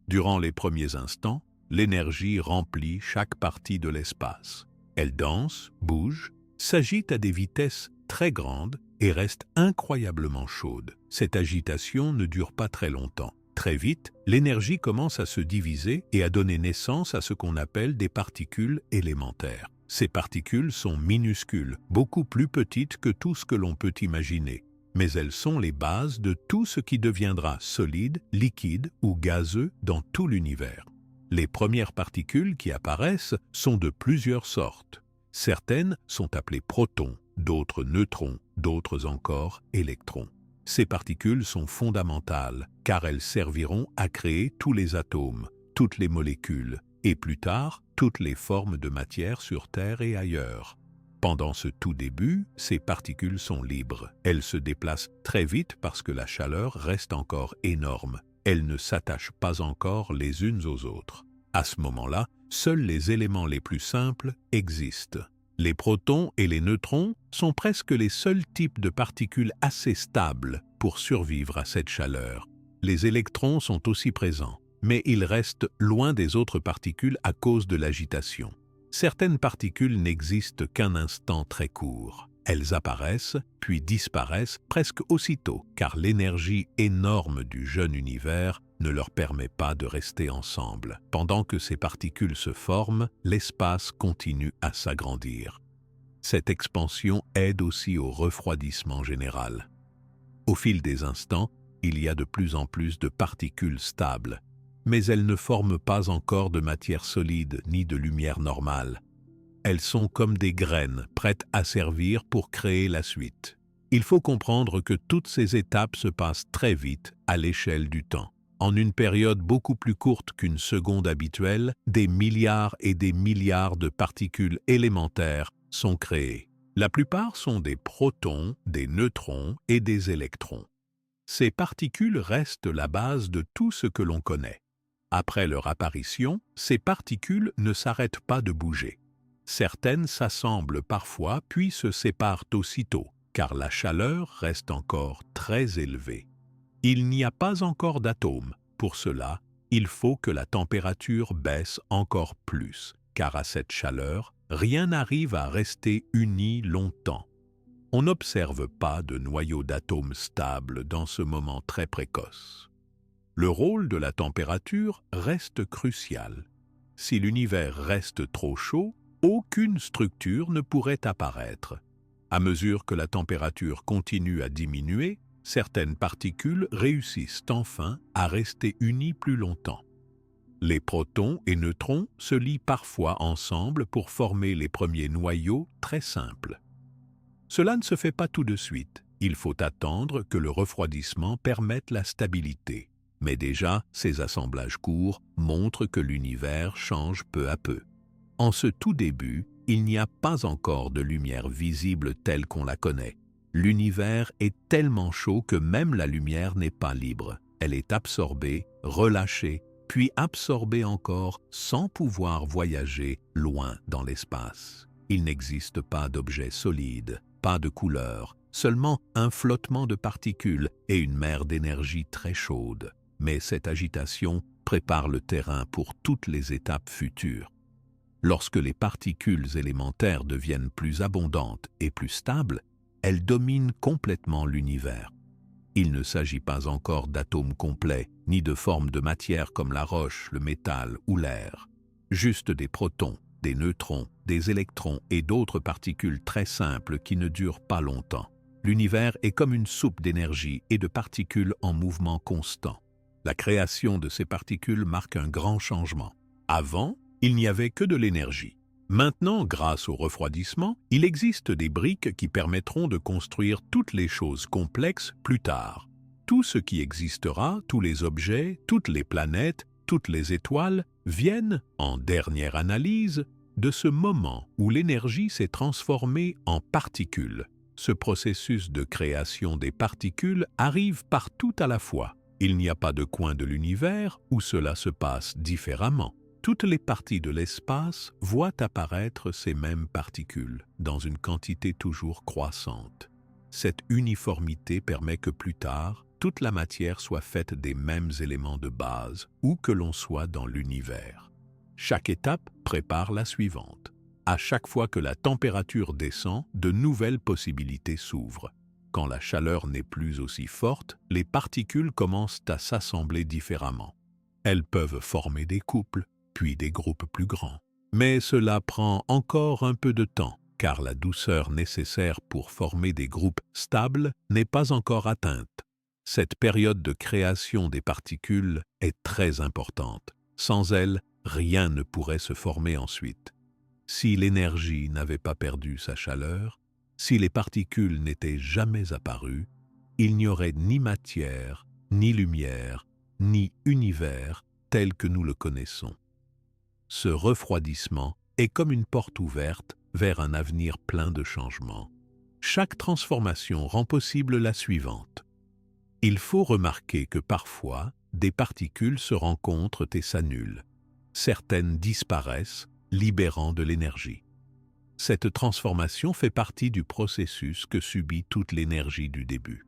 Durant les premiers instants, l'énergie remplit chaque partie de l'espace. Elle danse, bouge, s'agite à des vitesses très grandes et reste incroyablement chaude. Cette agitation ne dure pas très longtemps. Très vite, l'énergie commence à se diviser et à donner naissance à ce qu'on appelle des particules élémentaires. Ces particules sont minuscules, beaucoup plus petites que tout ce que l'on peut imaginer, mais elles sont les bases de tout ce qui deviendra solide, liquide ou gazeux dans tout l'univers. Les premières particules qui apparaissent sont de plusieurs sortes. Certaines sont appelées protons, d'autres neutrons, d'autres encore électrons. Ces particules sont fondamentales car elles serviront à créer tous les atomes, toutes les molécules et plus tard toutes les formes de matière sur Terre et ailleurs. Pendant ce tout début, ces particules sont libres. Elles se déplacent très vite parce que la chaleur reste encore énorme. Elles ne s'attachent pas encore les unes aux autres. À ce moment-là, seuls les éléments les plus simples existent. Les protons et les neutrons sont presque les seuls types de particules assez stables pour survivre à cette chaleur. Les électrons sont aussi présents, mais ils restent loin des autres particules à cause de l'agitation. Certaines particules n'existent qu'un instant très court. Elles apparaissent, puis disparaissent presque aussitôt, car l'énergie énorme du jeune univers ne leur permet pas de rester ensemble. Pendant que ces particules se forment, l'espace continue à s'agrandir. Cette expansion aide aussi au refroidissement général. Au fil des instants, il y a de plus en plus de particules stables, mais elles ne forment pas encore de matière solide ni de lumière normale. Elles sont comme des graines prêtes à servir pour créer la suite. Il faut comprendre que toutes ces étapes se passent très vite à l'échelle du temps. En une période beaucoup plus courte qu'une seconde habituelle, des milliards et des milliards de particules élémentaires sont créées. La plupart sont des protons, des neutrons et des électrons. Ces particules restent la base de tout ce que l'on connaît. Après leur apparition, ces particules ne s'arrêtent pas de bouger. Certaines s'assemblent parfois puis se séparent aussitôt, car la chaleur reste encore très élevée. Il n'y a pas encore d'atomes. Pour cela, il faut que la température baisse encore plus, car à cette chaleur, rien n'arrive à rester uni longtemps. On n'observe pas de noyau d'atomes stable dans ce moment très précoce. Le rôle de la température reste crucial. Si l'univers reste trop chaud, aucune structure ne pourrait apparaître. À mesure que la température continue à diminuer, certaines particules réussissent enfin à rester unies plus longtemps. Les protons et neutrons se lient parfois ensemble pour former les premiers noyaux très simples. Cela ne se fait pas tout de suite. Il faut attendre que le refroidissement permette la stabilité. Mais déjà, ces assemblages courts montrent que l'univers change peu à peu. En ce tout début, il n'y a pas encore de lumière visible telle qu'on la connaît. L'univers est tellement chaud que même la lumière n'est pas libre. Elle est absorbée, relâchée, puis absorbée encore sans pouvoir voyager loin dans l'espace. Il n'existe pas d'objet solide, pas de couleur, seulement un flottement de particules et une mer d'énergie très chaude. Mais cette agitation prépare le terrain pour toutes les étapes futures. Lorsque les particules élémentaires deviennent plus abondantes et plus stables, elles dominent complètement l'univers. Il ne s'agit pas encore d'atomes complets, ni de formes de matière comme la roche, le métal ou l'air. Juste des protons, des neutrons, des électrons et d'autres particules très simples qui ne durent pas longtemps. L'univers est comme une soupe d'énergie et de particules en mouvement constant. La création de ces particules marque un grand changement. Avant, il n'y avait que de l'énergie. Maintenant, grâce au refroidissement, il existe des briques qui permettront de construire toutes les choses complexes plus tard. Tout ce qui existera, tous les objets, toutes les planètes, toutes les étoiles, viennent, en dernière analyse, de ce moment où l'énergie s'est transformée en particules. Ce processus de création des particules arrive partout à la fois. Il n'y a pas de coin de l'univers où cela se passe différemment. Toutes les parties de l'espace voient apparaître ces mêmes particules, dans une quantité toujours croissante. Cette uniformité permet que plus tard, toute la matière soit faite des mêmes éléments de base, où que l'on soit dans l'univers. Chaque étape prépare la suivante. À chaque fois que la température descend, de nouvelles possibilités s'ouvrent. Quand la chaleur n'est plus aussi forte, les particules commencent à s'assembler différemment. Elles peuvent former des couples, puis des groupes plus grands. Mais cela prend encore un peu de temps, car la douceur nécessaire pour former des groupes stables n'est pas encore atteinte. Cette période de création des particules est très importante. Sans elle, rien ne pourrait se former ensuite. Si l'énergie n'avait pas perdu sa chaleur, si les particules n'étaient jamais apparues, il n'y aurait ni matière, ni lumière, ni univers tel que nous le connaissons. Ce refroidissement est comme une porte ouverte vers un avenir plein de changements. Chaque transformation rend possible la suivante. Il faut remarquer que parfois, des particules se rencontrent et s'annulent. Certaines disparaissent, libérant de l'énergie. Cette transformation fait partie du processus que subit toute l'énergie du début.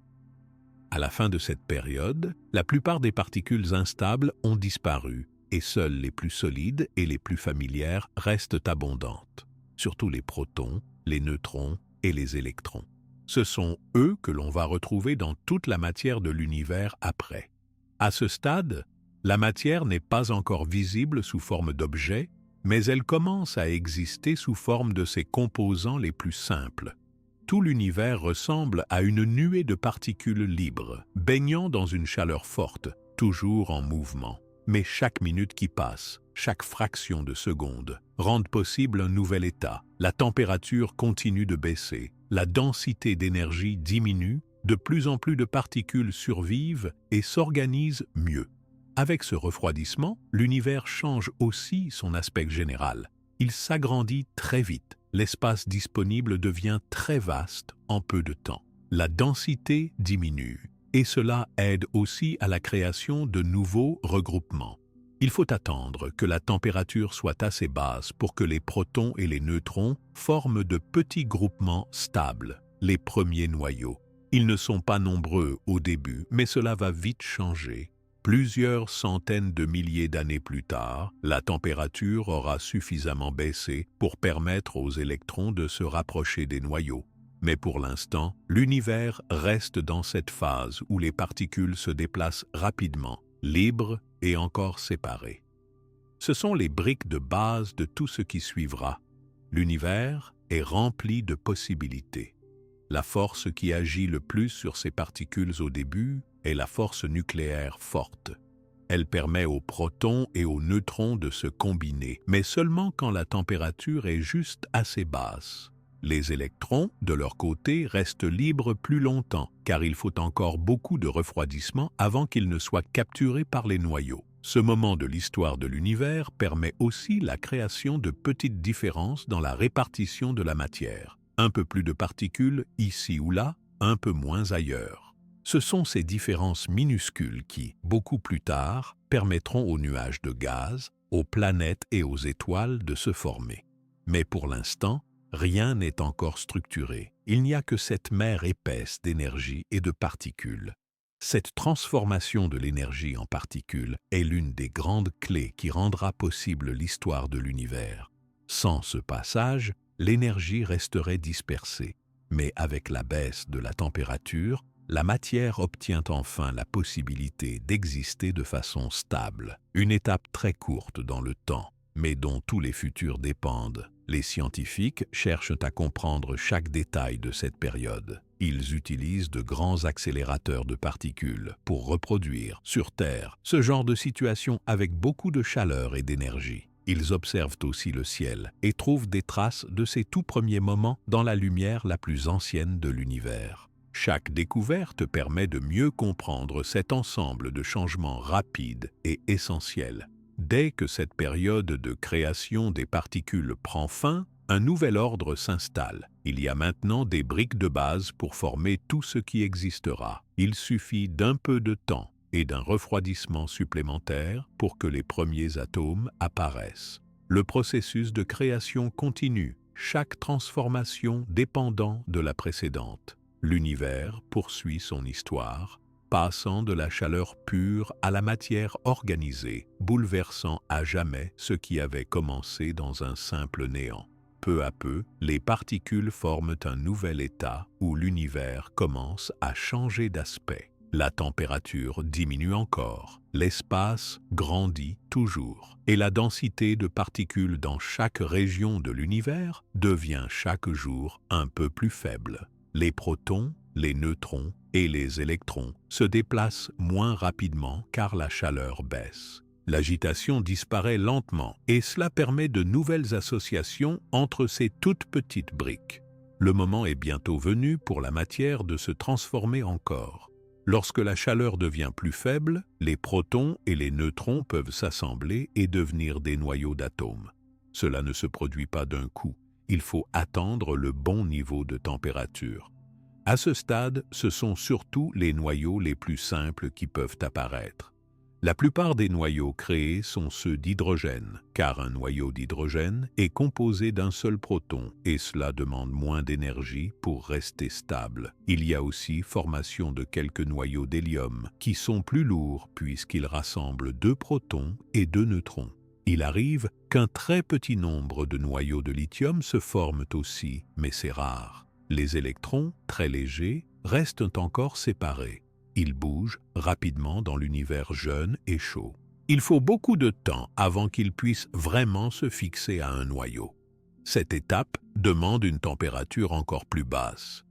À la fin de cette période, la plupart des particules instables ont disparu et seules les plus solides et les plus familières restent abondantes, surtout les protons, les neutrons et les électrons. Ce sont eux que l'on va retrouver dans toute la matière de l'univers après. À ce stade, la matière n'est pas encore visible sous forme d'objets, mais elle commence à exister sous forme de ses composants les plus simples. Tout l'univers ressemble à une nuée de particules libres, baignant dans une chaleur forte, toujours en mouvement. Mais chaque minute qui passe, chaque fraction de seconde, rendent possible un nouvel état. La température continue de baisser, la densité d'énergie diminue, de plus en plus de particules survivent et s'organisent mieux. Avec ce refroidissement, l'univers change aussi son aspect général. Il s'agrandit très vite. L'espace disponible devient très vaste en peu de temps. La densité diminue. Et cela aide aussi à la création de nouveaux regroupements. Il faut attendre que la température soit assez basse pour que les protons et les neutrons forment de petits groupements stables, les premiers noyaux. Ils ne sont pas nombreux au début, mais cela va vite changer. Plusieurs centaines de milliers d'années plus tard, la température aura suffisamment baissé pour permettre aux électrons de se rapprocher des noyaux. Mais pour l'instant, l'univers reste dans cette phase où les particules se déplacent rapidement, libres et encore séparées. Ce sont les briques de base de tout ce qui suivra. L'univers est rempli de possibilités. La force qui agit le plus sur ces particules au début est la force nucléaire forte. Elle permet aux protons et aux neutrons de se combiner, mais seulement quand la température est juste assez basse. Les électrons, de leur côté, restent libres plus longtemps, car il faut encore beaucoup de refroidissement avant qu'ils ne soient capturés par les noyaux. Ce moment de l'histoire de l'univers permet aussi la création de petites différences dans la répartition de la matière. Un peu plus de particules ici ou là, un peu moins ailleurs. Ce sont ces différences minuscules qui, beaucoup plus tard, permettront aux nuages de gaz, aux planètes et aux étoiles de se former. Mais pour l'instant, rien n'est encore structuré. Il n'y a que cette mer épaisse d'énergie et de particules. Cette transformation de l'énergie en particules est l'une des grandes clés qui rendra possible l'histoire de l'univers. Sans ce passage, l'énergie resterait dispersée. Mais avec la baisse de la température, la matière obtient enfin la possibilité d'exister de façon stable. Une étape très courte dans le temps, mais dont tous les futurs dépendent. Les scientifiques cherchent à comprendre chaque détail de cette période. Ils utilisent de grands accélérateurs de particules pour reproduire, sur Terre, ce genre de situation avec beaucoup de chaleur et d'énergie. Ils observent aussi le ciel et trouvent des traces de ces tout premiers moments dans la lumière la plus ancienne de l'univers. Chaque découverte permet de mieux comprendre cet ensemble de changements rapides et essentiels. Dès que cette période de création des particules prend fin, un nouvel ordre s'installe. Il y a maintenant des briques de base pour former tout ce qui existera. Il suffit d'un peu de temps et d'un refroidissement supplémentaire pour que les premiers atomes apparaissent. Le processus de création continue, chaque transformation dépendant de la précédente. L'univers poursuit son histoire, passant de la chaleur pure à la matière organisée, bouleversant à jamais ce qui avait commencé dans un simple néant. Peu à peu, les particules forment un nouvel état où l'univers commence à changer d'aspect. La température diminue encore, l'espace grandit toujours, et la densité de particules dans chaque région de l'univers devient chaque jour un peu plus faible. Les protons, les neutrons et les électrons se déplacent moins rapidement car la chaleur baisse. L'agitation disparaît lentement et cela permet de nouvelles associations entre ces toutes petites briques. Le moment est bientôt venu pour la matière de se transformer encore. Lorsque la chaleur devient plus faible, les protons et les neutrons peuvent s'assembler et devenir des noyaux d'atomes. Cela ne se produit pas d'un coup. Il faut attendre le bon niveau de température. À ce stade, ce sont surtout les noyaux les plus simples qui peuvent apparaître. La plupart des noyaux créés sont ceux d'hydrogène, car un noyau d'hydrogène est composé d'un seul proton et cela demande moins d'énergie pour rester stable. Il y a aussi formation de quelques noyaux d'hélium qui sont plus lourds puisqu'ils rassemblent 2 protons et 2 neutrons. Il arrive qu'un très petit nombre de noyaux de lithium se forment aussi, mais c'est rare. Les électrons, très légers, restent encore séparés. Ils bougent rapidement dans l'univers jeune et chaud. Il faut beaucoup de temps avant qu'ils puissent vraiment se fixer à un noyau. Cette étape demande une température encore plus basse.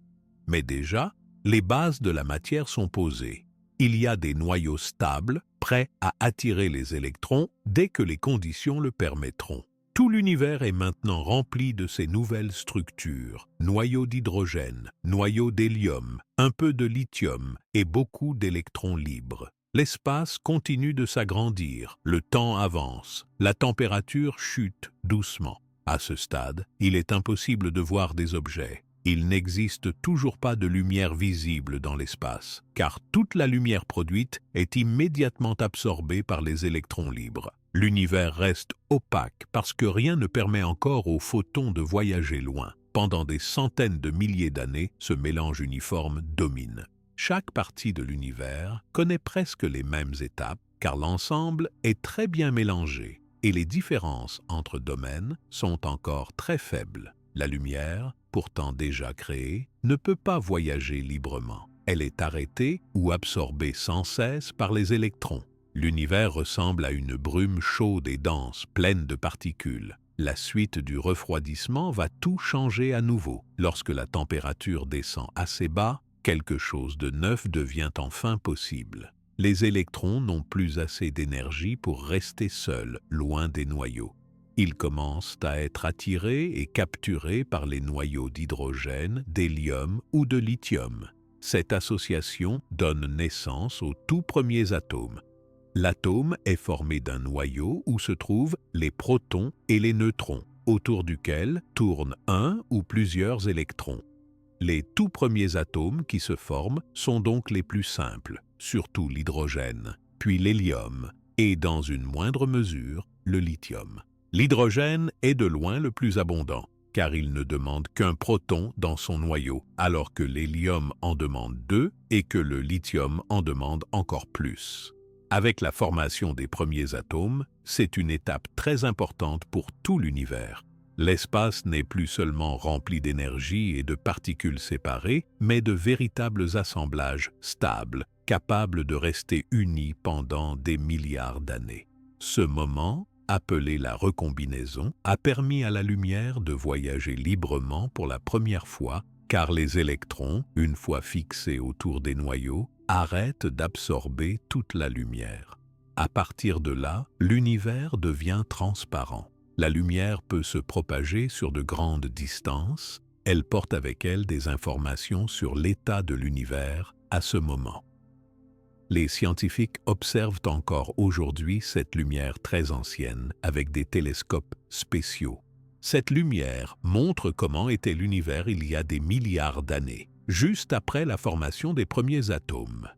Mais déjà, les bases de la matière sont posées. Il y a des noyaux stables, prêts à attirer les électrons dès que les conditions le permettront. Tout l'univers est maintenant rempli de ces nouvelles structures, noyaux d'hydrogène, noyaux d'hélium, un peu de lithium et beaucoup d'électrons libres. L'espace continue de s'agrandir, le temps avance, la température chute doucement. À ce stade, il est impossible de voir des objets. Il n'existe toujours pas de lumière visible dans l'espace, car toute la lumière produite est immédiatement absorbée par les électrons libres. L'univers reste opaque parce que rien ne permet encore aux photons de voyager loin. Pendant des centaines de milliers d'années, ce mélange uniforme domine. Chaque partie de l'univers connaît presque les mêmes étapes, car l'ensemble est très bien mélangé et les différences entre domaines sont encore très faibles. La lumière, pourtant déjà créée, ne peut pas voyager librement. Elle est arrêtée ou absorbée sans cesse par les électrons. L'univers ressemble à une brume chaude et dense, pleine de particules. La suite du refroidissement va tout changer à nouveau. Lorsque la température descend assez bas, quelque chose de neuf devient enfin possible. Les électrons n'ont plus assez d'énergie pour rester seuls, loin des noyaux. Ils commencent à être attirés et capturés par les noyaux d'hydrogène, d'hélium ou de lithium. Cette association donne naissance aux tout premiers atomes. L'atome est formé d'un noyau où se trouvent les protons et les neutrons, autour duquel tournent un ou plusieurs électrons. Les tout premiers atomes qui se forment sont donc les plus simples, surtout l'hydrogène, puis l'hélium, et dans une moindre mesure, le lithium. L'hydrogène est de loin le plus abondant, car il ne demande qu'un proton dans son noyau, alors que l'hélium en demande 2 et que le lithium en demande encore plus. Avec la formation des premiers atomes, c'est une étape très importante pour tout l'univers. L'espace n'est plus seulement rempli d'énergie et de particules séparées, mais de véritables assemblages stables, capables de rester unis pendant des milliards d'années. Ce moment, appelé la recombinaison, a permis à la lumière de voyager librement pour la première fois, car les électrons, une fois fixés autour des noyaux, arrêtent d'absorber toute la lumière. À partir de là, l'univers devient transparent. La lumière peut se propager sur de grandes distances, elle porte avec elle des informations sur l'état de l'univers à ce moment. Les scientifiques observent encore aujourd'hui cette lumière très ancienne avec des télescopes spéciaux. Cette lumière montre comment était l'univers il y a des milliards d'années, juste après la formation des premiers atomes.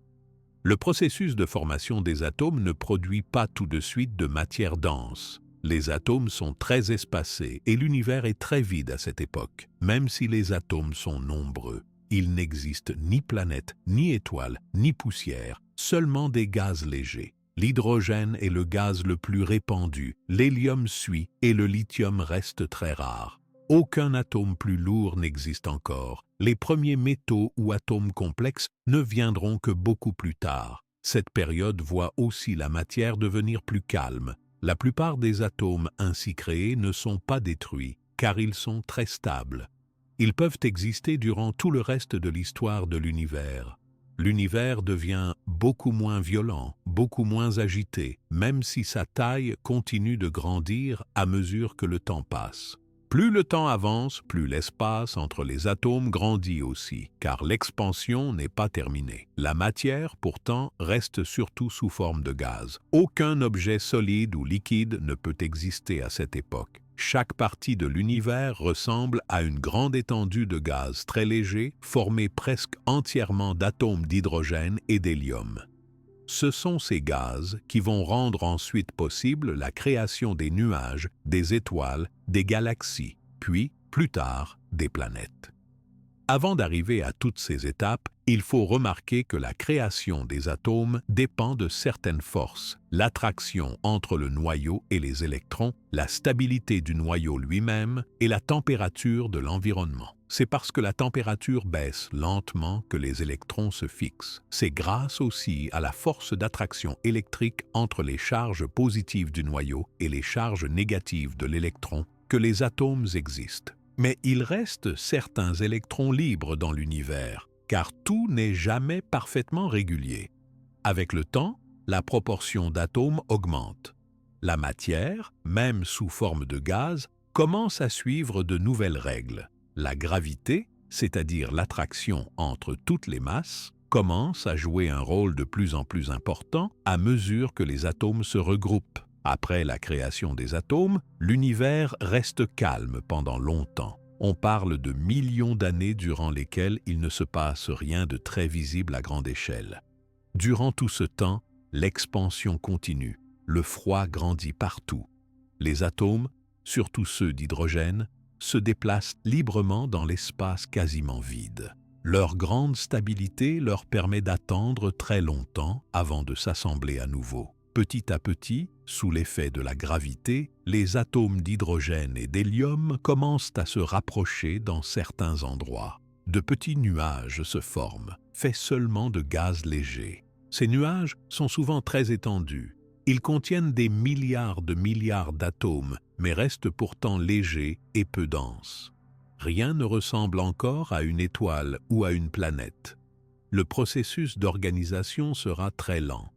Le processus de formation des atomes ne produit pas tout de suite de matière dense. Les atomes sont très espacés et l'univers est très vide à cette époque. Même si les atomes sont nombreux, il n'existe ni planète, ni étoile, ni poussière, seulement des gaz légers. L'hydrogène est le gaz le plus répandu, l'hélium suit et le lithium reste très rare. Aucun atome plus lourd n'existe encore. Les premiers métaux ou atomes complexes ne viendront que beaucoup plus tard. Cette période voit aussi la matière devenir plus calme. La plupart des atomes ainsi créés ne sont pas détruits, car ils sont très stables. Ils peuvent exister durant tout le reste de l'histoire de l'univers. L'univers devient beaucoup moins violent, beaucoup moins agité, même si sa taille continue de grandir à mesure que le temps passe. Plus le temps avance, plus l'espace entre les atomes grandit aussi, car l'expansion n'est pas terminée. La matière, pourtant, reste surtout sous forme de gaz. Aucun objet solide ou liquide ne peut exister à cette époque. Chaque partie de l'univers ressemble à une grande étendue de gaz très léger, formé presque entièrement d'atomes d'hydrogène et d'hélium. Ce sont ces gaz qui vont rendre ensuite possible la création des nuages, des étoiles, des galaxies, puis, plus tard, des planètes. Avant d'arriver à toutes ces étapes, il faut remarquer que la création des atomes dépend de certaines forces, l'attraction entre le noyau et les électrons, la stabilité du noyau lui-même et la température de l'environnement. C'est parce que la température baisse lentement que les électrons se fixent. C'est grâce aussi à la force d'attraction électrique entre les charges positives du noyau et les charges négatives de l'électron que les atomes existent. Mais il reste certains électrons libres dans l'univers, car tout n'est jamais parfaitement régulier. Avec le temps, la proportion d'atomes augmente. La matière, même sous forme de gaz, commence à suivre de nouvelles règles. La gravité, c'est-à-dire l'attraction entre toutes les masses, commence à jouer un rôle de plus en plus important à mesure que les atomes se regroupent. Après la création des atomes, l'univers reste calme pendant longtemps. On parle de millions d'années durant lesquelles il ne se passe rien de très visible à grande échelle. Durant tout ce temps, l'expansion continue, le froid grandit partout. Les atomes, surtout ceux d'hydrogène, se déplacent librement dans l'espace quasiment vide. Leur grande stabilité leur permet d'attendre très longtemps avant de s'assembler à nouveau. Petit à petit, sous l'effet de la gravité, les atomes d'hydrogène et d'hélium commencent à se rapprocher dans certains endroits. De petits nuages se forment, faits seulement de gaz léger. Ces nuages sont souvent très étendus. Ils contiennent des milliards d'atomes, mais restent pourtant légers et peu denses. Rien ne ressemble encore à une étoile ou à une planète. Le processus d'organisation sera très lent.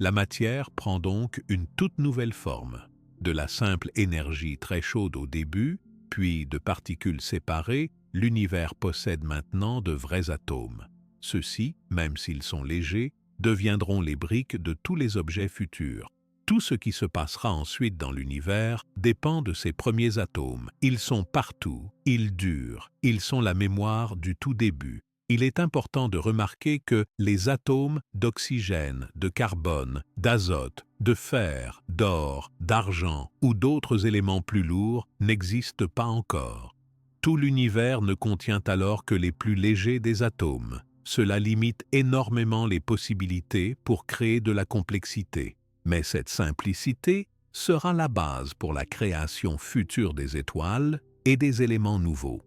La matière prend donc une toute nouvelle forme. De la simple énergie très chaude au début, puis de particules séparées, l'univers possède maintenant de vrais atomes. Ceux-ci, même s'ils sont légers, deviendront les briques de tous les objets futurs. Tout ce qui se passera ensuite dans l'univers dépend de ces premiers atomes. Ils sont partout, ils durent, ils sont la mémoire du tout début. Il est important de remarquer que les atomes d'oxygène, de carbone, d'azote, de fer, d'or, d'argent ou d'autres éléments plus lourds n'existent pas encore. Tout l'univers ne contient alors que les plus légers des atomes. Cela limite énormément les possibilités pour créer de la complexité. Mais cette simplicité sera la base pour la création future des étoiles et des éléments nouveaux.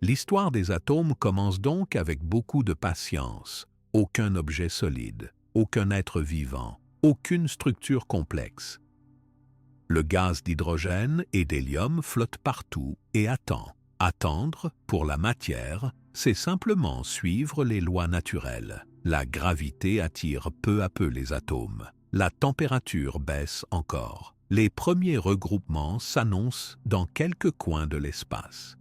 L'histoire des atomes commence donc avec beaucoup de patience. Aucun objet solide, aucun être vivant, aucune structure complexe. Le gaz d'hydrogène et d'hélium flotte partout et attend. Attendre, pour la matière, c'est simplement suivre les lois naturelles. La gravité attire peu à peu les atomes. La température baisse encore. Les premiers regroupements s'annoncent dans quelques coins de l'espace.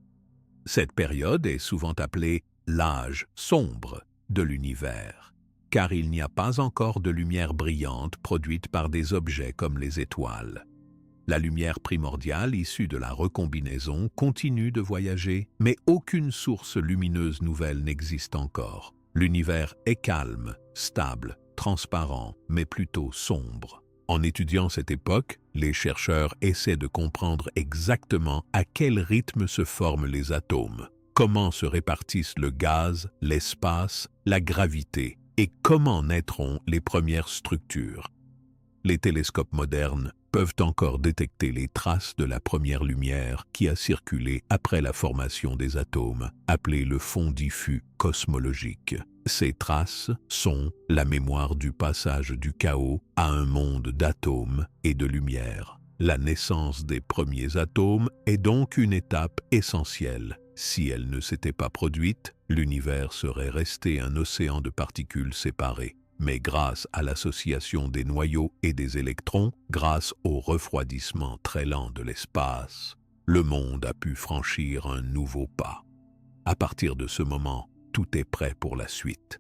Cette période est souvent appelée l'âge sombre de l'univers, car il n'y a pas encore de lumière brillante produite par des objets comme les étoiles. La lumière primordiale issue de la recombinaison continue de voyager, mais aucune source lumineuse nouvelle n'existe encore. L'univers est calme, stable, transparent, mais plutôt sombre. En étudiant cette époque, les chercheurs essaient de comprendre exactement à quel rythme se forment les atomes, comment se répartissent le gaz, l'espace, la gravité, et comment naîtront les premières structures. Les télescopes modernes peuvent encore détecter les traces de la première lumière qui a circulé après la formation des atomes, appelée le fond diffus cosmologique. Ces traces sont la mémoire du passage du chaos à un monde d'atomes et de lumière. La naissance des premiers atomes est donc une étape essentielle. Si elle ne s'était pas produite, l'univers serait resté un océan de particules séparées. Mais grâce à l'association des noyaux et des électrons, grâce au refroidissement très lent de l'espace, le monde a pu franchir un nouveau pas. À partir de ce moment, tout est prêt pour la suite.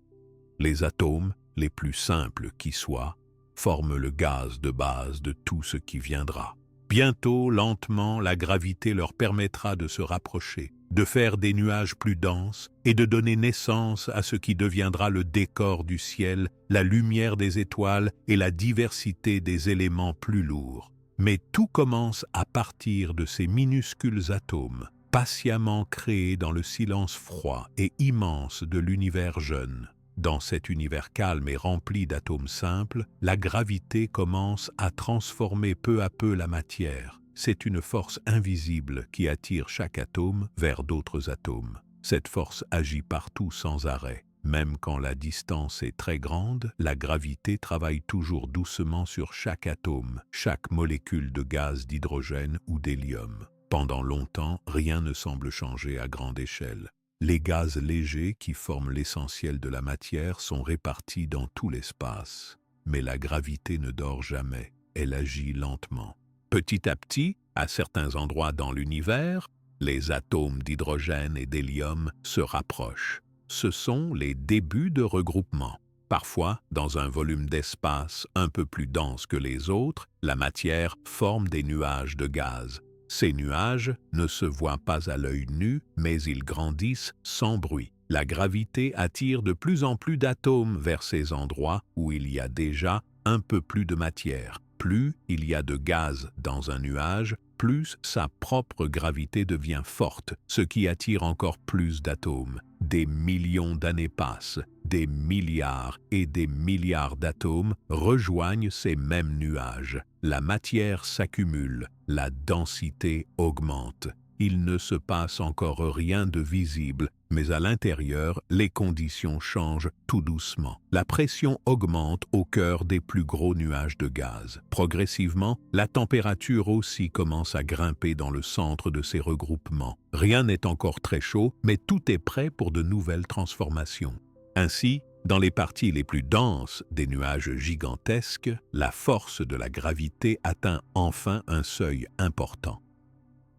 Les atomes, les plus simples qui soient, forment le gaz de base de tout ce qui viendra. Bientôt, lentement, la gravité leur permettra de se rapprocher, de faire des nuages plus denses et de donner naissance à ce qui deviendra le décor du ciel, la lumière des étoiles et la diversité des éléments plus lourds. Mais tout commence à partir de ces minuscules atomes, patiemment créés dans le silence froid et immense de l'univers jeune. Dans cet univers calme et rempli d'atomes simples, la gravité commence à transformer peu à peu la matière. C'est une force invisible qui attire chaque atome vers d'autres atomes. Cette force agit partout sans arrêt. Même quand la distance est très grande, la gravité travaille toujours doucement sur chaque atome, chaque molécule de gaz d'hydrogène ou d'hélium. Pendant longtemps, rien ne semble changer à grande échelle. Les gaz légers qui forment l'essentiel de la matière sont répartis dans tout l'espace. Mais la gravité ne dort jamais, elle agit lentement. Petit à petit, à certains endroits dans l'univers, les atomes d'hydrogène et d'hélium se rapprochent. Ce sont les débuts de regroupement. Parfois, dans un volume d'espace un peu plus dense que les autres, la matière forme des nuages de gaz. Ces nuages ne se voient pas à l'œil nu, mais ils grandissent sans bruit. La gravité attire de plus en plus d'atomes vers ces endroits où il y a déjà un peu plus de matière. Plus il y a de gaz dans un nuage, plus sa propre gravité devient forte, ce qui attire encore plus d'atomes. Des millions d'années passent, des milliards et des milliards d'atomes rejoignent ces mêmes nuages. La matière s'accumule, la densité augmente. Il ne se passe encore rien de visible, mais à l'intérieur, les conditions changent tout doucement. La pression augmente au cœur des plus gros nuages de gaz. Progressivement, la température aussi commence à grimper dans le centre de ces regroupements. Rien n'est encore très chaud, mais tout est prêt pour de nouvelles transformations. Ainsi, Dans les parties les plus denses des nuages gigantesques, la force de la gravité atteint enfin un seuil important.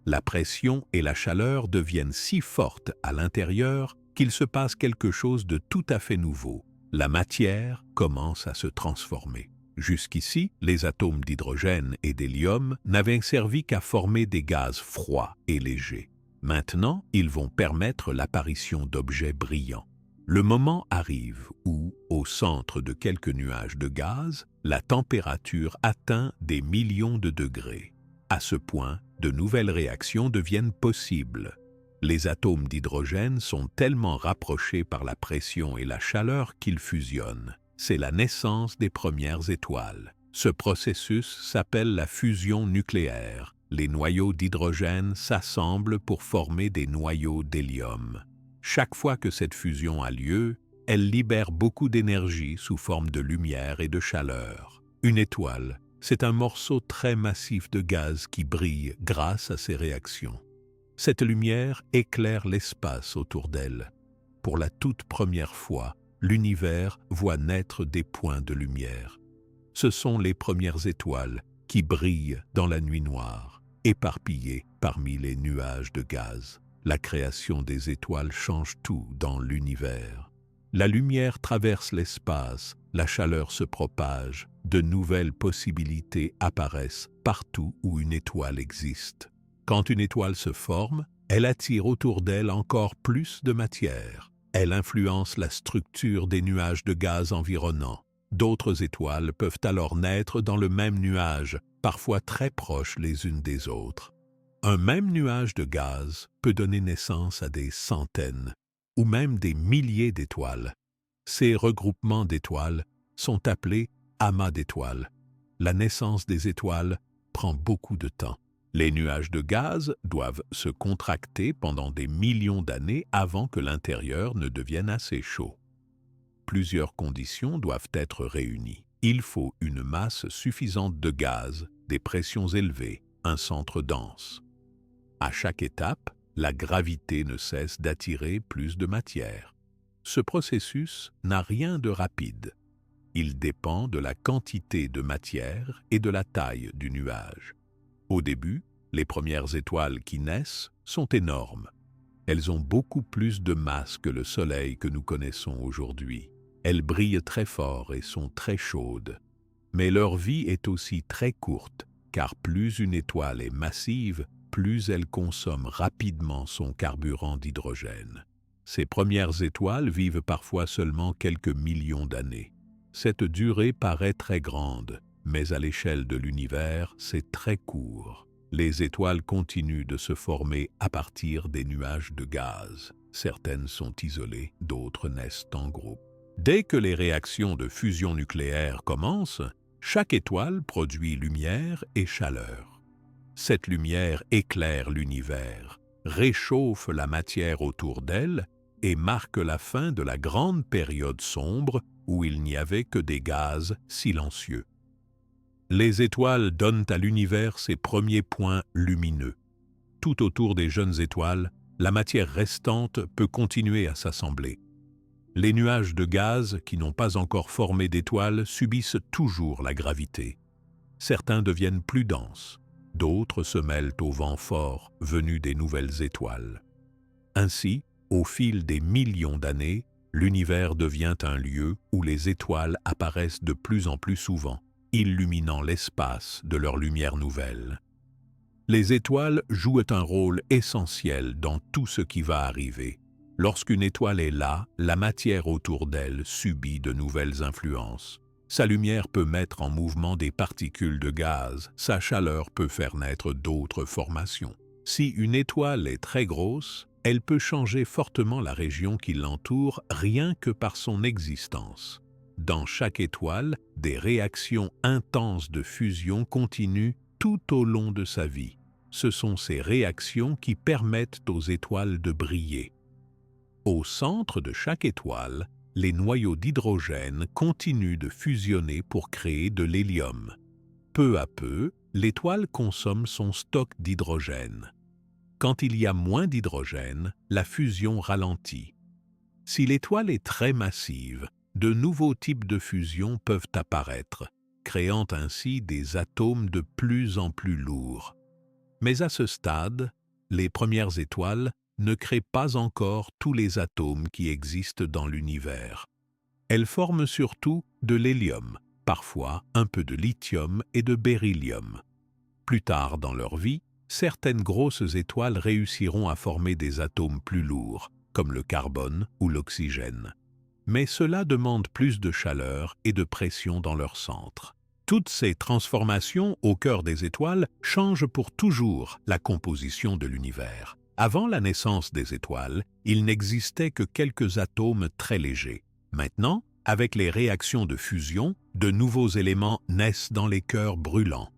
La pression et la chaleur deviennent si fortes à l'intérieur qu'il se passe quelque chose de tout à fait nouveau. La matière commence à se transformer. Jusqu'ici, les atomes d'hydrogène et d'hélium n'avaient servi qu'à former des gaz froids et légers. Maintenant, ils vont permettre l'apparition d'objets brillants. Le moment arrive où, au centre de quelques nuages de gaz, la température atteint des millions de degrés. À ce point, de nouvelles réactions deviennent possibles. Les atomes d'hydrogène sont tellement rapprochés par la pression et la chaleur qu'ils fusionnent. C'est la naissance des premières étoiles. Ce processus s'appelle la fusion nucléaire. Les noyaux d'hydrogène s'assemblent pour former des noyaux d'hélium. Chaque fois que cette fusion a lieu, elle libère beaucoup d'énergie sous forme de lumière et de chaleur. Une étoile, c'est un morceau très massif de gaz qui brille grâce à ces réactions. Cette lumière éclaire l'espace autour d'elle. Pour la toute première fois, l'univers voit naître des points de lumière. Ce sont les premières étoiles qui brillent dans la nuit noire, éparpillées parmi les nuages de gaz. La création des étoiles change tout dans l'univers. La lumière traverse l'espace, la chaleur se propage, de nouvelles possibilités apparaissent partout où une étoile existe. Quand une étoile se forme, elle attire autour d'elle encore plus de matière. Elle influence la structure des nuages de gaz environnants. D'autres étoiles peuvent alors naître dans le même nuage, parfois très proches les unes des autres. Un même nuage de gaz peut donner naissance à des centaines ou même des milliers d'étoiles. Ces regroupements d'étoiles sont appelés amas d'étoiles. La naissance des étoiles prend beaucoup de temps. Les nuages de gaz doivent se contracter pendant des millions d'années avant que l'intérieur ne devienne assez chaud. Plusieurs conditions doivent être réunies. Il faut une masse suffisante de gaz, des pressions élevées, un centre dense. À chaque étape, la gravité ne cesse d'attirer plus de matière. Ce processus n'a rien de rapide. Il dépend de la quantité de matière et de la taille du nuage. Au début, les premières étoiles qui naissent sont énormes. Elles ont beaucoup plus de masse que le Soleil que nous connaissons aujourd'hui. Elles brillent très fort et sont très chaudes. Mais leur vie est aussi très courte, car plus une étoile est massive, plus elle consomme rapidement son carburant d'hydrogène. Ces premières étoiles vivent parfois seulement quelques millions d'années. Cette durée paraît très grande, mais à l'échelle de l'univers, c'est très court. Les étoiles continuent de se former à partir des nuages de gaz. Certaines sont isolées, d'autres naissent en groupe. Dès que les réactions de fusion nucléaire commencent, chaque étoile produit lumière et chaleur. Cette lumière éclaire l'univers, réchauffe la matière autour d'elle et marque la fin de la grande période sombre où il n'y avait que des gaz silencieux. Les étoiles donnent à l'univers ses premiers points lumineux. Tout autour des jeunes étoiles, la matière restante peut continuer à s'assembler. Les nuages de gaz qui n'ont pas encore formé d'étoiles subissent toujours la gravité. Certains deviennent plus denses. D'autres se mêlent au vent fort venu des nouvelles étoiles. Ainsi, au fil des millions d'années, l'univers devient un lieu où les étoiles apparaissent de plus en plus souvent, illuminant l'espace de leur lumière nouvelle. Les étoiles jouent un rôle essentiel dans tout ce qui va arriver. Lorsqu'une étoile est là, la matière autour d'elle subit de nouvelles influences. Sa lumière peut mettre en mouvement des particules de gaz, sa chaleur peut faire naître d'autres formations. Si une étoile est très grosse, elle peut changer fortement la région qui l'entoure rien que par son existence. Dans chaque étoile, des réactions intenses de fusion continuent tout au long de sa vie. Ce sont ces réactions qui permettent aux étoiles de briller. Au centre de chaque étoile, les noyaux d'hydrogène continuent de fusionner pour créer de l'hélium. Peu à peu, l'étoile consomme son stock d'hydrogène. Quand il y a moins d'hydrogène, la fusion ralentit. Si l'étoile est très massive, de nouveaux types de fusion peuvent apparaître, créant ainsi des atomes de plus en plus lourds. Mais à ce stade, les premières étoiles ne créent pas encore tous les atomes qui existent dans l'univers. Elles forment surtout de l'hélium, parfois un peu de lithium et de beryllium. Plus tard dans leur vie, certaines grosses étoiles réussiront à former des atomes plus lourds, comme le carbone ou l'oxygène. Mais cela demande plus de chaleur et de pression dans leur centre. Toutes ces transformations au cœur des étoiles changent pour toujours la composition de l'univers. Avant la naissance des étoiles, il n'existait que quelques atomes très légers. Maintenant, avec les réactions de fusion, de nouveaux éléments naissent dans les cœurs brûlants.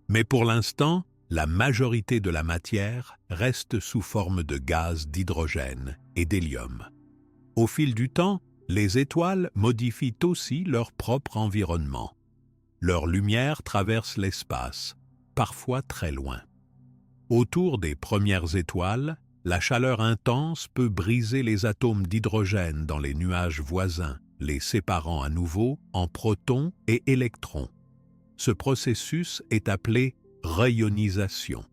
Mais pour l'instant, la majorité de la matière reste sous forme de gaz d'hydrogène et d'hélium. Au fil du temps, les étoiles modifient aussi leur propre environnement. Leur lumière traverse l'espace, parfois très loin. Autour des premières étoiles, la chaleur intense peut briser les atomes d'hydrogène dans les nuages voisins, les séparant à nouveau en protons et électrons. Ce processus est appelé rayonisation.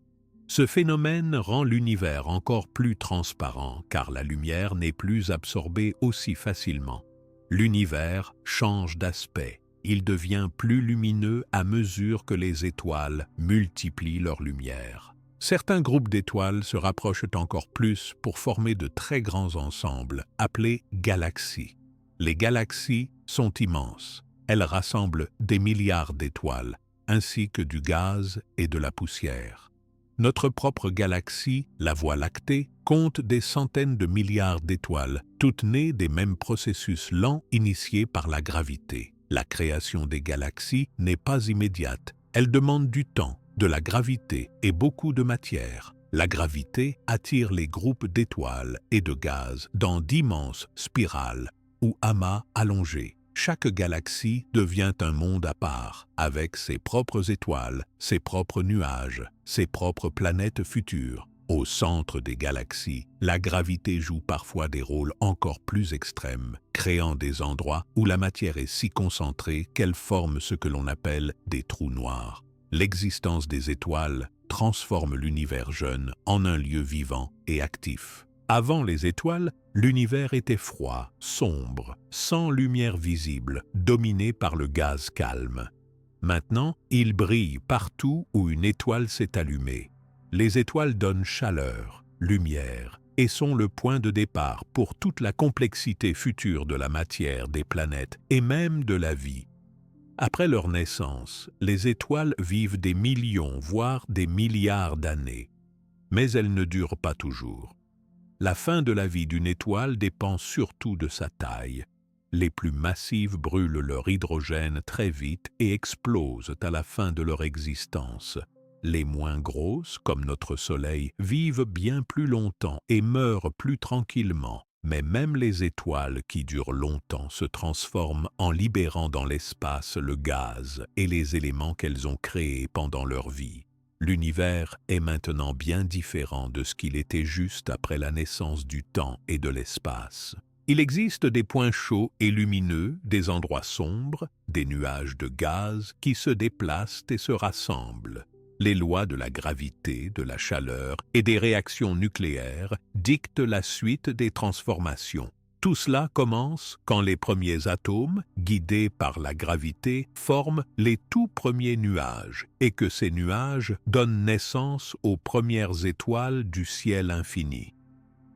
Ce phénomène rend l'univers encore plus transparent car la lumière n'est plus absorbée aussi facilement. L'univers change d'aspect. Il devient plus lumineux à mesure que les étoiles multiplient leur lumière. Certains groupes d'étoiles se rapprochent encore plus pour former de très grands ensembles, appelés galaxies. Les galaxies sont immenses. Elles rassemblent des milliards d'étoiles, ainsi que du gaz et de la poussière. Notre propre galaxie, la Voie lactée, compte des centaines de milliards d'étoiles, toutes nées des mêmes processus lents initiés par la gravité. La création des galaxies n'est pas immédiate. Elle demande du temps, de la gravité et beaucoup de matière. La gravité attire les groupes d'étoiles et de gaz dans d'immenses spirales ou amas allongés. Chaque galaxie devient un monde à part, avec ses propres étoiles, ses propres nuages, ses propres planètes futures. Au centre des galaxies, la gravité joue parfois des rôles encore plus extrêmes, créant des endroits où la matière est si concentrée qu'elle forme ce que l'on appelle des trous noirs. L'existence des étoiles transforme l'univers jeune en un lieu vivant et actif. Avant les étoiles, l'univers était froid, sombre, sans lumière visible, dominé par le gaz calme. Maintenant, il brille partout où une étoile s'est allumée. Les étoiles donnent chaleur, lumière et sont le point de départ pour toute la complexité future de la matière, des planètes et même de la vie. Après leur naissance, les étoiles vivent des millions, voire des milliards d'années. Mais elles ne durent pas toujours. La fin de la vie d'une étoile dépend surtout de sa taille. Les plus massives brûlent leur hydrogène très vite et explosent à la fin de leur existence. Les moins grosses, comme notre Soleil, vivent bien plus longtemps et meurent plus tranquillement. Mais même les étoiles qui durent longtemps se transforment en libérant dans l'espace le gaz et les éléments qu'elles ont créés pendant leur vie. L'univers est maintenant bien différent de ce qu'il était juste après la naissance du temps et de l'espace. Il existe des points chauds et lumineux, des endroits sombres, des nuages de gaz qui se déplacent et se rassemblent. Les lois de la gravité, de la chaleur et des réactions nucléaires dictent la suite des transformations. Tout cela commence quand les premiers atomes, guidés par la gravité, forment les tout premiers nuages et que ces nuages donnent naissance aux premières étoiles du ciel infini.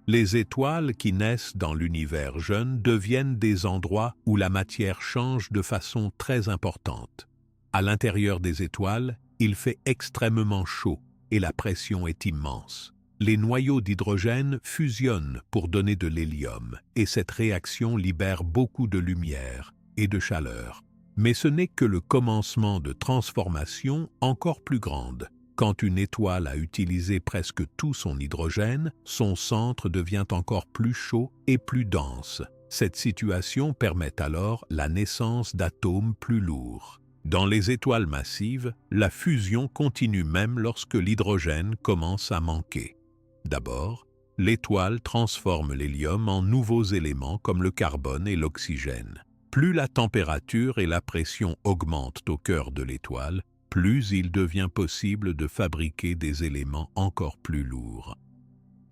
Les étoiles qui naissent dans l'univers jeune deviennent des endroits où la matière change de façon très importante. À l'intérieur des étoiles, il fait extrêmement chaud et la pression est immense. Les noyaux d'hydrogène fusionnent pour donner de l'hélium et cette réaction libère beaucoup de lumière et de chaleur. Mais ce n'est que le commencement de transformations encore plus grandes. Quand une étoile a utilisé presque tout son hydrogène, son centre devient encore plus chaud et plus dense. Cette situation permet alors la naissance d'atomes plus lourds. Dans les étoiles massives, la fusion continue même lorsque l'hydrogène commence à manquer. D'abord, l'étoile transforme l'hélium en nouveaux éléments comme le carbone et l'oxygène. Plus la température et la pression augmentent au cœur de l'étoile, plus il devient possible de fabriquer des éléments encore plus lourds.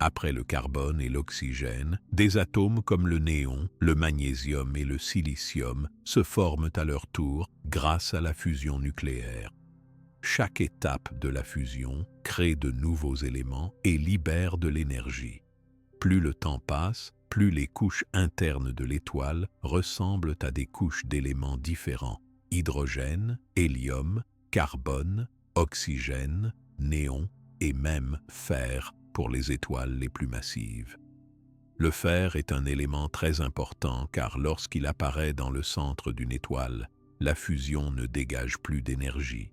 Après le carbone et l'oxygène, des atomes comme le néon, le magnésium et le silicium se forment à leur tour grâce à la fusion nucléaire. Chaque étape de la fusion crée de nouveaux éléments et libère de l'énergie. Plus le temps passe, plus les couches internes de l'étoile ressemblent à des couches d'éléments différents: hydrogène, hélium, carbone, oxygène, néon et même fer pour les étoiles les plus massives. Le fer est un élément très important car lorsqu'il apparaît dans le centre d'une étoile, la fusion ne dégage plus d'énergie.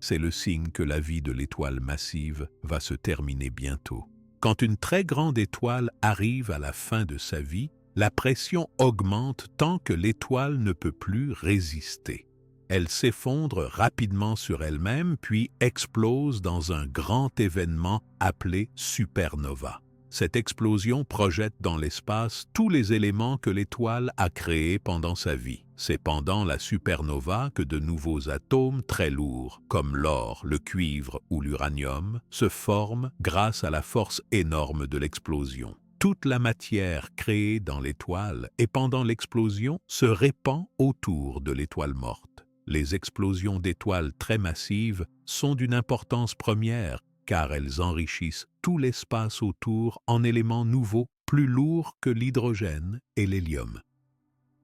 C'est le signe que la vie de l'étoile massive va se terminer bientôt. Quand une très grande étoile arrive à la fin de sa vie, la pression augmente tant que l'étoile ne peut plus résister. Elle s'effondre rapidement sur elle-même puis explose dans un grand événement appelé supernova. Cette explosion projette dans l'espace tous les éléments que l'étoile a créés pendant sa vie. C'est pendant la supernova que de nouveaux atomes très lourds, comme l'or, le cuivre ou l'uranium, se forment grâce à la force énorme de l'explosion. Toute la matière créée dans l'étoile et pendant l'explosion se répand autour de l'étoile morte. Les explosions d'étoiles très massives sont d'une importance première car elles enrichissent tout l'espace autour en éléments nouveaux plus lourds que l'hydrogène et l'hélium.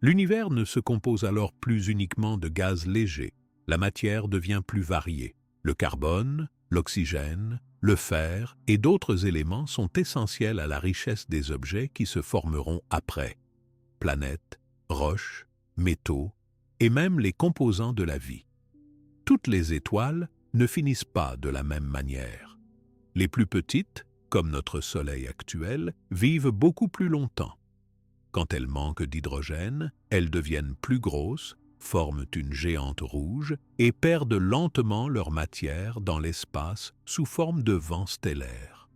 L'univers ne se compose alors plus uniquement de gaz légers. La matière devient plus variée. Le carbone, l'oxygène, le fer et d'autres éléments sont essentiels à la richesse des objets qui se formeront après. Planètes, roches, métaux et même les composants de la vie. Toutes les étoiles ne finissent pas de la même manière. Les plus petites, comme notre Soleil actuel, vivent beaucoup plus longtemps. Quand elles manquent d'hydrogène, elles deviennent plus grosses, forment une géante rouge et perdent lentement leur matière dans l'espace sous forme de vent stellaire.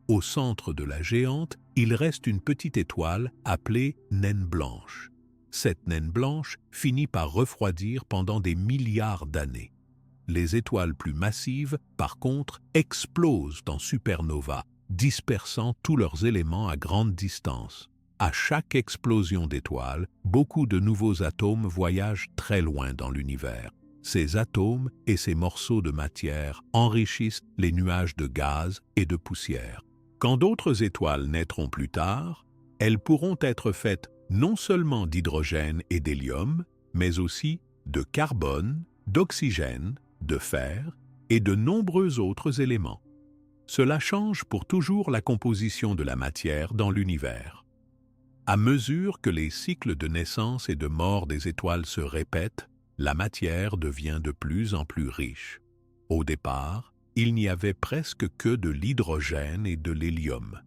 Au centre de la géante, il reste une petite étoile appelée naine blanche. Cette naine blanche finit par refroidir pendant des milliards d'années. Les étoiles plus massives, par contre, explosent en supernova, dispersant tous leurs éléments à grande distance. À chaque explosion d'étoiles, beaucoup de nouveaux atomes voyagent très loin dans l'univers. Ces atomes et ces morceaux de matière enrichissent les nuages de gaz et de poussière. Quand d'autres étoiles naîtront plus tard, elles pourront être faites non seulement d'hydrogène et d'hélium, mais aussi de carbone, d'oxygène, de fer et de nombreux autres éléments. Cela change pour toujours la composition de la matière dans l'univers. À mesure que les cycles de naissance et de mort des étoiles se répètent, la matière devient de plus en plus riche. Au départ, il n'y avait presque que de l'hydrogène et de l'hélium.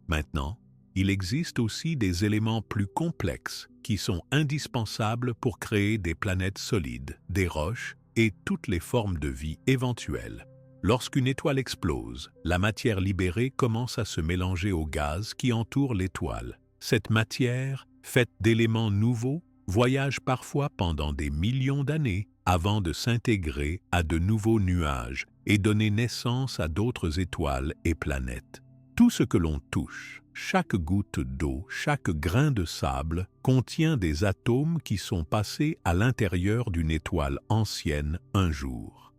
Maintenant, il existe aussi des éléments plus complexes qui sont indispensables pour créer des planètes solides, des roches et toutes les formes de vie éventuelles. Lorsqu'une étoile explose, la matière libérée commence à se mélanger au gaz qui entoure l'étoile. Cette matière, faite d'éléments nouveaux, voyage parfois pendant des millions d'années avant de s'intégrer à de nouveaux nuages et donner naissance à d'autres étoiles et planètes. Tout ce que l'on touche, chaque goutte d'eau, chaque grain de sable, contient des atomes qui sont passés à l'intérieur d'une étoile ancienne un jour.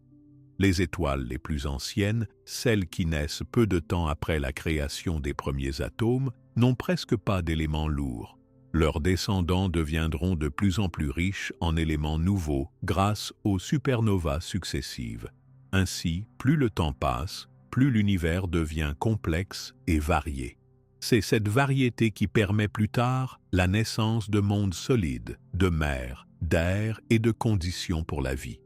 Les étoiles les plus anciennes, celles qui naissent peu de temps après la création des premiers atomes, n'ont presque pas d'éléments lourds. Leurs descendants deviendront de plus en plus riches en éléments nouveaux grâce aux supernovas successives. Ainsi, plus le temps passe, plus l'univers devient complexe et varié. C'est cette variété qui permet plus tard la naissance de mondes solides, de mers, d'air et de conditions pour la vie.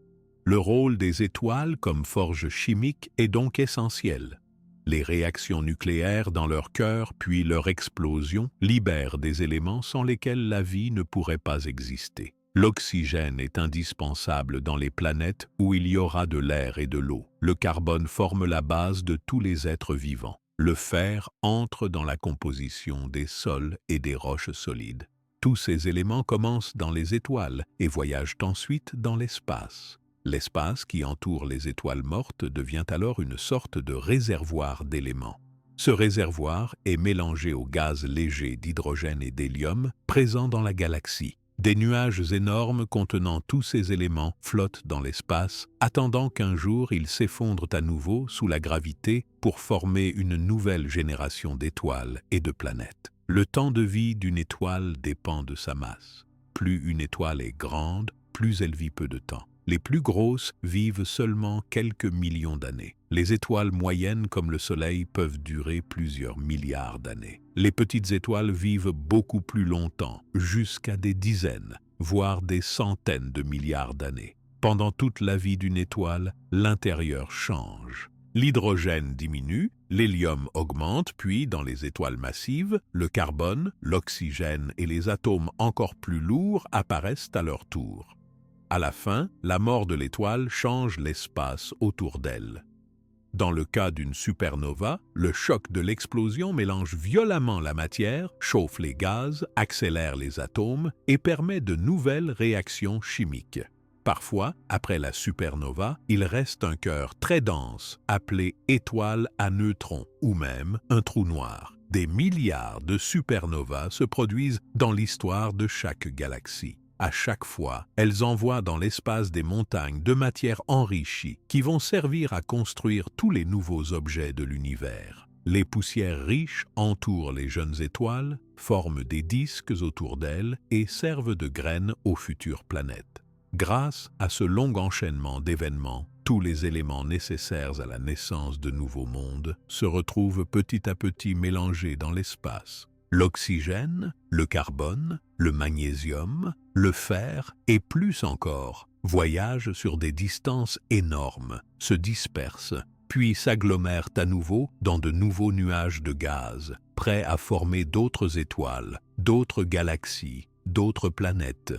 Le rôle des étoiles comme forge chimique est donc essentiel. Les réactions nucléaires dans leur cœur puis leur explosion libèrent des éléments sans lesquels la vie ne pourrait pas exister. L'oxygène est indispensable dans les planètes où il y aura de l'air et de l'eau. Le carbone forme la base de tous les êtres vivants. Le fer entre dans la composition des sols et des roches solides. Tous ces éléments commencent dans les étoiles et voyagent ensuite dans l'espace. L'espace qui entoure les étoiles mortes devient alors une sorte de réservoir d'éléments. Ce réservoir est mélangé aux gaz légers d'hydrogène et d'hélium présents dans la galaxie. Des nuages énormes contenant tous ces éléments flottent dans l'espace, attendant qu'un jour ils s'effondrent à nouveau sous la gravité pour former une nouvelle génération d'étoiles et de planètes. Le temps de vie d'une étoile dépend de sa masse. Plus une étoile est grande, plus elle vit peu de temps. Les plus grosses vivent seulement quelques millions d'années. Les étoiles moyennes comme le Soleil peuvent durer plusieurs milliards d'années. Les petites étoiles vivent beaucoup plus longtemps, jusqu'à des dizaines, voire des centaines de milliards d'années. Pendant toute la vie d'une étoile, l'intérieur change. L'hydrogène diminue, l'hélium augmente, puis dans les étoiles massives, le carbone, l'oxygène et les atomes encore plus lourds apparaissent à leur tour. À la fin, la mort de l'étoile change l'espace autour d'elle. Dans le cas d'une supernova, le choc de l'explosion mélange violemment la matière, chauffe les gaz, accélère les atomes et permet de nouvelles réactions chimiques. Parfois, après la supernova, il reste un cœur très dense, appelé étoile à neutrons, ou même un trou noir. Des milliards de supernovas se produisent dans l'histoire de chaque galaxie. À chaque fois, elles envoient dans l'espace des montagnes de matière enrichie qui vont servir à construire tous les nouveaux objets de l'univers. Les poussières riches entourent les jeunes étoiles, forment des disques autour d'elles et servent de graines aux futures planètes. Grâce à ce long enchaînement d'événements, tous les éléments nécessaires à la naissance de nouveaux mondes se retrouvent petit à petit mélangés dans l'espace. L'oxygène, le carbone, le magnésium, le fer et plus encore voyagent sur des distances énormes, se dispersent, puis s'agglomèrent à nouveau dans de nouveaux nuages de gaz, prêts à former d'autres étoiles, d'autres galaxies, d'autres planètes.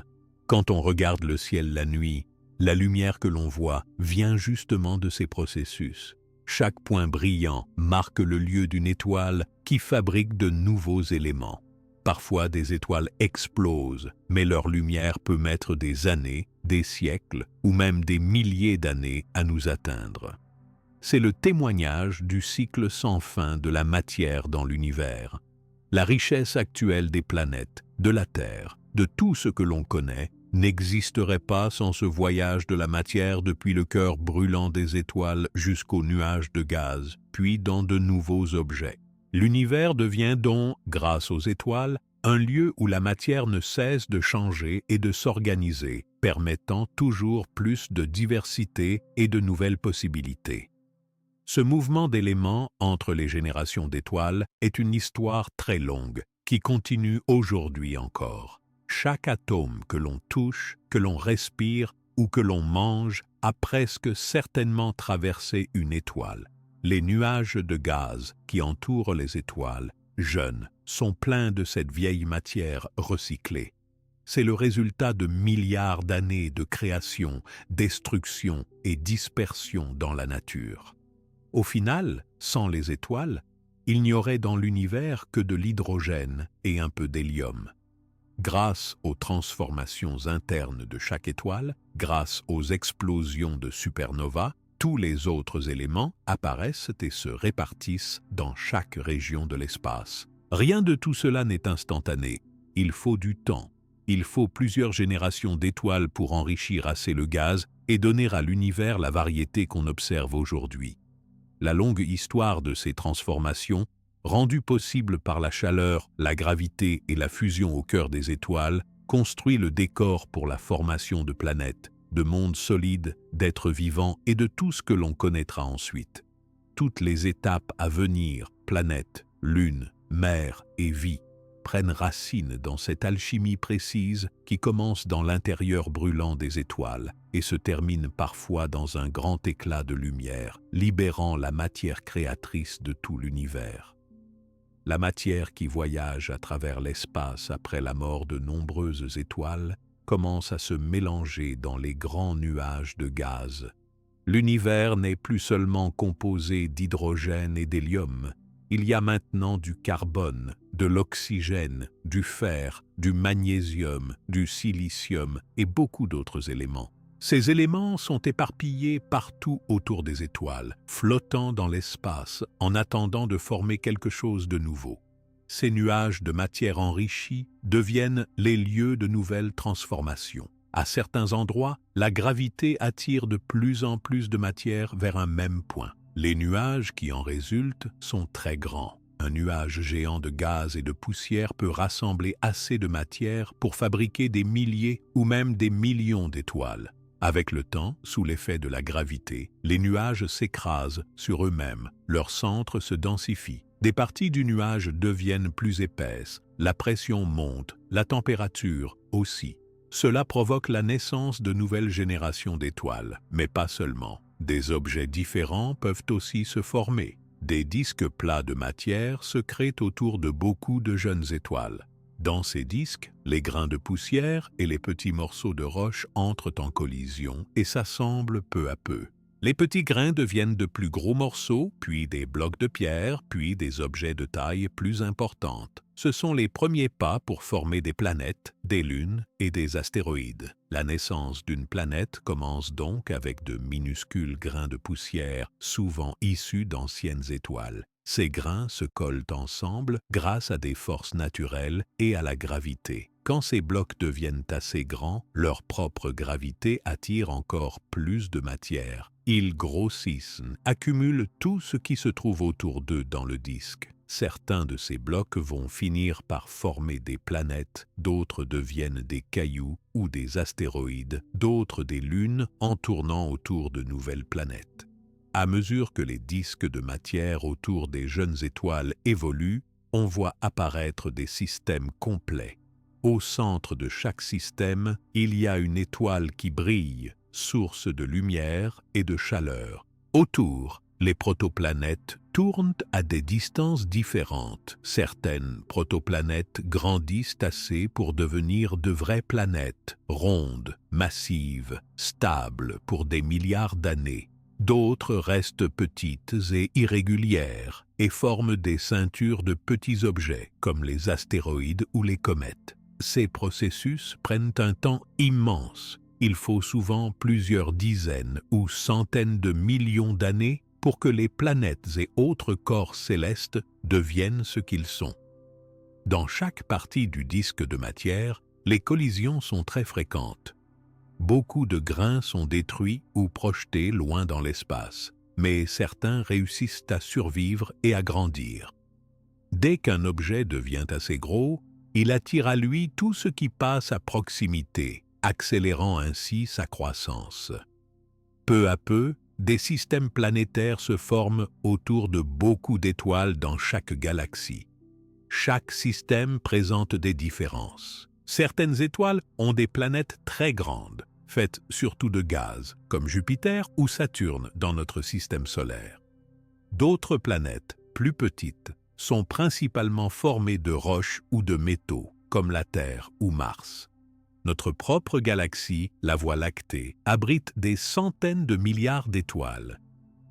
Quand on regarde le ciel la nuit, la lumière que l'on voit vient justement de ces processus. Chaque point brillant marque le lieu d'une étoile qui fabrique de nouveaux éléments. Parfois, des étoiles explosent, mais leur lumière peut mettre des années, des siècles ou même des milliers d'années à nous atteindre. C'est le témoignage du cycle sans fin de la matière dans l'univers. La richesse actuelle des planètes, de la Terre, de tout ce que l'on connaît, n'existerait pas sans ce voyage de la matière depuis le cœur brûlant des étoiles jusqu'aux nuages de gaz, puis dans de nouveaux objets. L'univers devient donc, grâce aux étoiles, un lieu où la matière ne cesse de changer et de s'organiser, permettant toujours plus de diversité et de nouvelles possibilités. Ce mouvement d'éléments entre les générations d'étoiles est une histoire très longue, qui continue aujourd'hui encore. Chaque atome que l'on touche, que l'on respire ou que l'on mange a presque certainement traversé une étoile. Les nuages de gaz qui entourent les étoiles, jeunes, sont pleins de cette vieille matière recyclée. C'est le résultat de milliards d'années de création, destruction et dispersion dans la nature. Au final, sans les étoiles, il n'y aurait dans l'univers que de l'hydrogène et un peu d'hélium. Grâce aux transformations internes de chaque étoile, grâce aux explosions de supernovas, tous les autres éléments apparaissent et se répartissent dans chaque région de l'espace. Rien de tout cela n'est instantané. Il faut du temps. Il faut plusieurs générations d'étoiles pour enrichir assez le gaz et donner à l'univers la variété qu'on observe aujourd'hui. La longue histoire de ces transformations, rendue possible par la chaleur, la gravité et la fusion au cœur des étoiles, construit le décor pour la formation de planètes, de mondes solides, d'êtres vivants et de tout ce que l'on connaîtra ensuite. Toutes les étapes à venir, planètes, lunes, mers et vie, prennent racine dans cette alchimie précise qui commence dans l'intérieur brûlant des étoiles et se termine parfois dans un grand éclat de lumière, libérant la matière créatrice de tout l'univers. La matière qui voyage à travers l'espace après la mort de nombreuses étoiles commence à se mélanger dans les grands nuages de gaz. L'univers n'est plus seulement composé d'hydrogène et d'hélium, il y a maintenant du carbone, de l'oxygène, du fer, du magnésium, du silicium et beaucoup d'autres éléments. Ces éléments sont éparpillés partout autour des étoiles, flottant dans l'espace en attendant de former quelque chose de nouveau. Ces nuages de matière enrichie deviennent les lieux de nouvelles transformations. À certains endroits, la gravité attire de plus en plus de matière vers un même point. Les nuages qui en résultent sont très grands. Un nuage géant de gaz et de poussière peut rassembler assez de matière pour fabriquer des milliers ou même des millions d'étoiles. Avec le temps, sous l'effet de la gravité, les nuages s'écrasent sur eux-mêmes, leur centre se densifie. Des parties du nuage deviennent plus épaisses, la pression monte, la température aussi. Cela provoque la naissance de nouvelles générations d'étoiles, mais pas seulement. Des objets différents peuvent aussi se former. Des disques plats de matière se créent autour de beaucoup de jeunes étoiles. Dans ces disques, les grains de poussière et les petits morceaux de roche entrent en collision et s'assemblent peu à peu. Les petits grains deviennent de plus gros morceaux, puis des blocs de pierre, puis des objets de taille plus importante. Ce sont les premiers pas pour former des planètes, des lunes et des astéroïdes. La naissance d'une planète commence donc avec de minuscules grains de poussière, souvent issus d'anciennes étoiles. Ces grains se collent ensemble grâce à des forces naturelles et à la gravité. Quand ces blocs deviennent assez grands, leur propre gravité attire encore plus de matière. Ils grossissent, accumulent tout ce qui se trouve autour d'eux dans le disque. Certains de ces blocs vont finir par former des planètes, d'autres deviennent des cailloux ou des astéroïdes, d'autres des lunes en tournant autour de nouvelles planètes. À mesure que les disques de matière autour des jeunes étoiles évoluent, on voit apparaître des systèmes complets. Au centre de chaque système, il y a une étoile qui brille, source de lumière et de chaleur. Autour, les protoplanètes tournent à des distances différentes. Certaines protoplanètes grandissent assez pour devenir de vraies planètes, rondes, massives, stables pour des milliards d'années. D'autres restent petites et irrégulières et forment des ceintures de petits objets comme les astéroïdes ou les comètes. Ces processus prennent un temps immense. Il faut souvent plusieurs dizaines ou centaines de millions d'années pour que les planètes et autres corps célestes deviennent ce qu'ils sont. Dans chaque partie du disque de matière, les collisions sont très fréquentes. Beaucoup de grains sont détruits ou projetés loin dans l'espace, mais certains réussissent à survivre et à grandir. Dès qu'un objet devient assez gros, il attire à lui tout ce qui passe à proximité, accélérant ainsi sa croissance. Peu à peu, des systèmes planétaires se forment autour de beaucoup d'étoiles dans chaque galaxie. Chaque système présente des différences. Certaines étoiles ont des planètes très grandes, faites surtout de gaz, comme Jupiter ou Saturne dans notre système solaire. D'autres planètes, plus petites, sont principalement formées de roches ou de métaux, comme la Terre ou Mars. Notre propre galaxie, la Voie lactée, abrite des centaines de milliards d'étoiles.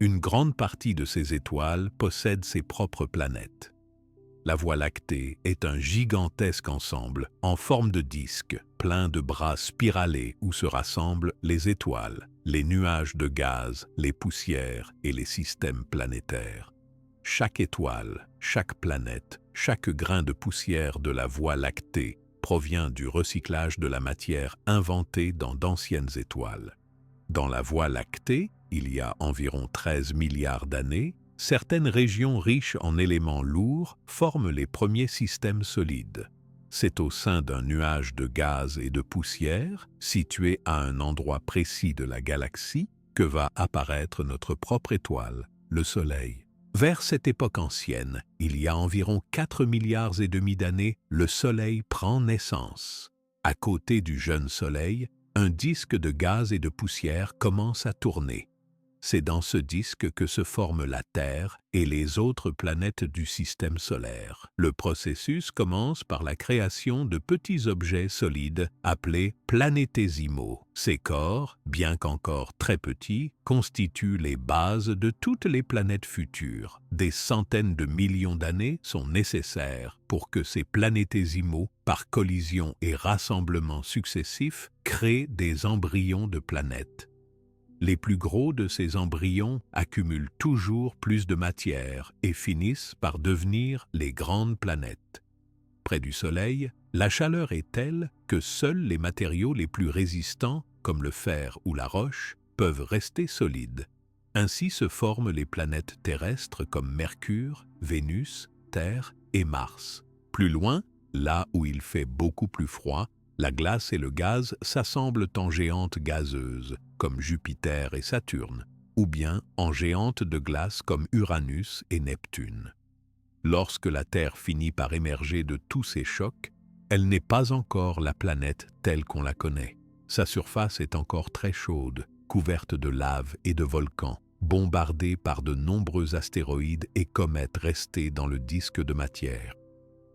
Une grande partie de ces étoiles possède ses propres planètes. La Voie lactée est un gigantesque ensemble en forme de disque, plein de bras spiralés où se rassemblent les étoiles, les nuages de gaz, les poussières et les systèmes planétaires. Chaque étoile, chaque planète, chaque grain de poussière de la Voie lactée provient du recyclage de la matière inventée dans d'anciennes étoiles. Dans la Voie lactée, il y a environ 13 milliards d'années, certaines régions riches en éléments lourds forment les premiers systèmes solides. C'est au sein d'un nuage de gaz et de poussière, situé à un endroit précis de la galaxie, que va apparaître notre propre étoile, le Soleil. Vers cette époque ancienne, il y a environ 4 milliards et demi d'années, le Soleil prend naissance. À côté du jeune Soleil, un disque de gaz et de poussière commence à tourner. C'est dans ce disque que se forment la Terre et les autres planètes du système solaire. Le processus commence par la création de petits objets solides appelés planétésimaux. Ces corps, bien qu'encore très petits, constituent les bases de toutes les planètes futures. Des centaines de millions d'années sont nécessaires pour que ces planétésimaux, par collision et rassemblement successifs, créent des embryons de planètes. Les plus gros de ces embryons accumulent toujours plus de matière et finissent par devenir les grandes planètes. Près du Soleil, la chaleur est telle que seuls les matériaux les plus résistants, comme le fer ou la roche, peuvent rester solides. Ainsi se forment les planètes terrestres comme Mercure, Vénus, Terre et Mars. Plus loin, là où il fait beaucoup plus froid, la glace et le gaz s'assemblent en géantes gazeuses, comme Jupiter et Saturne, ou bien en géantes de glace comme Uranus et Neptune. Lorsque la Terre finit par émerger de tous ces chocs, elle n'est pas encore la planète telle qu'on la connaît. Sa surface est encore très chaude, couverte de lave et de volcans, bombardée par de nombreux astéroïdes et comètes restés dans le disque de matière.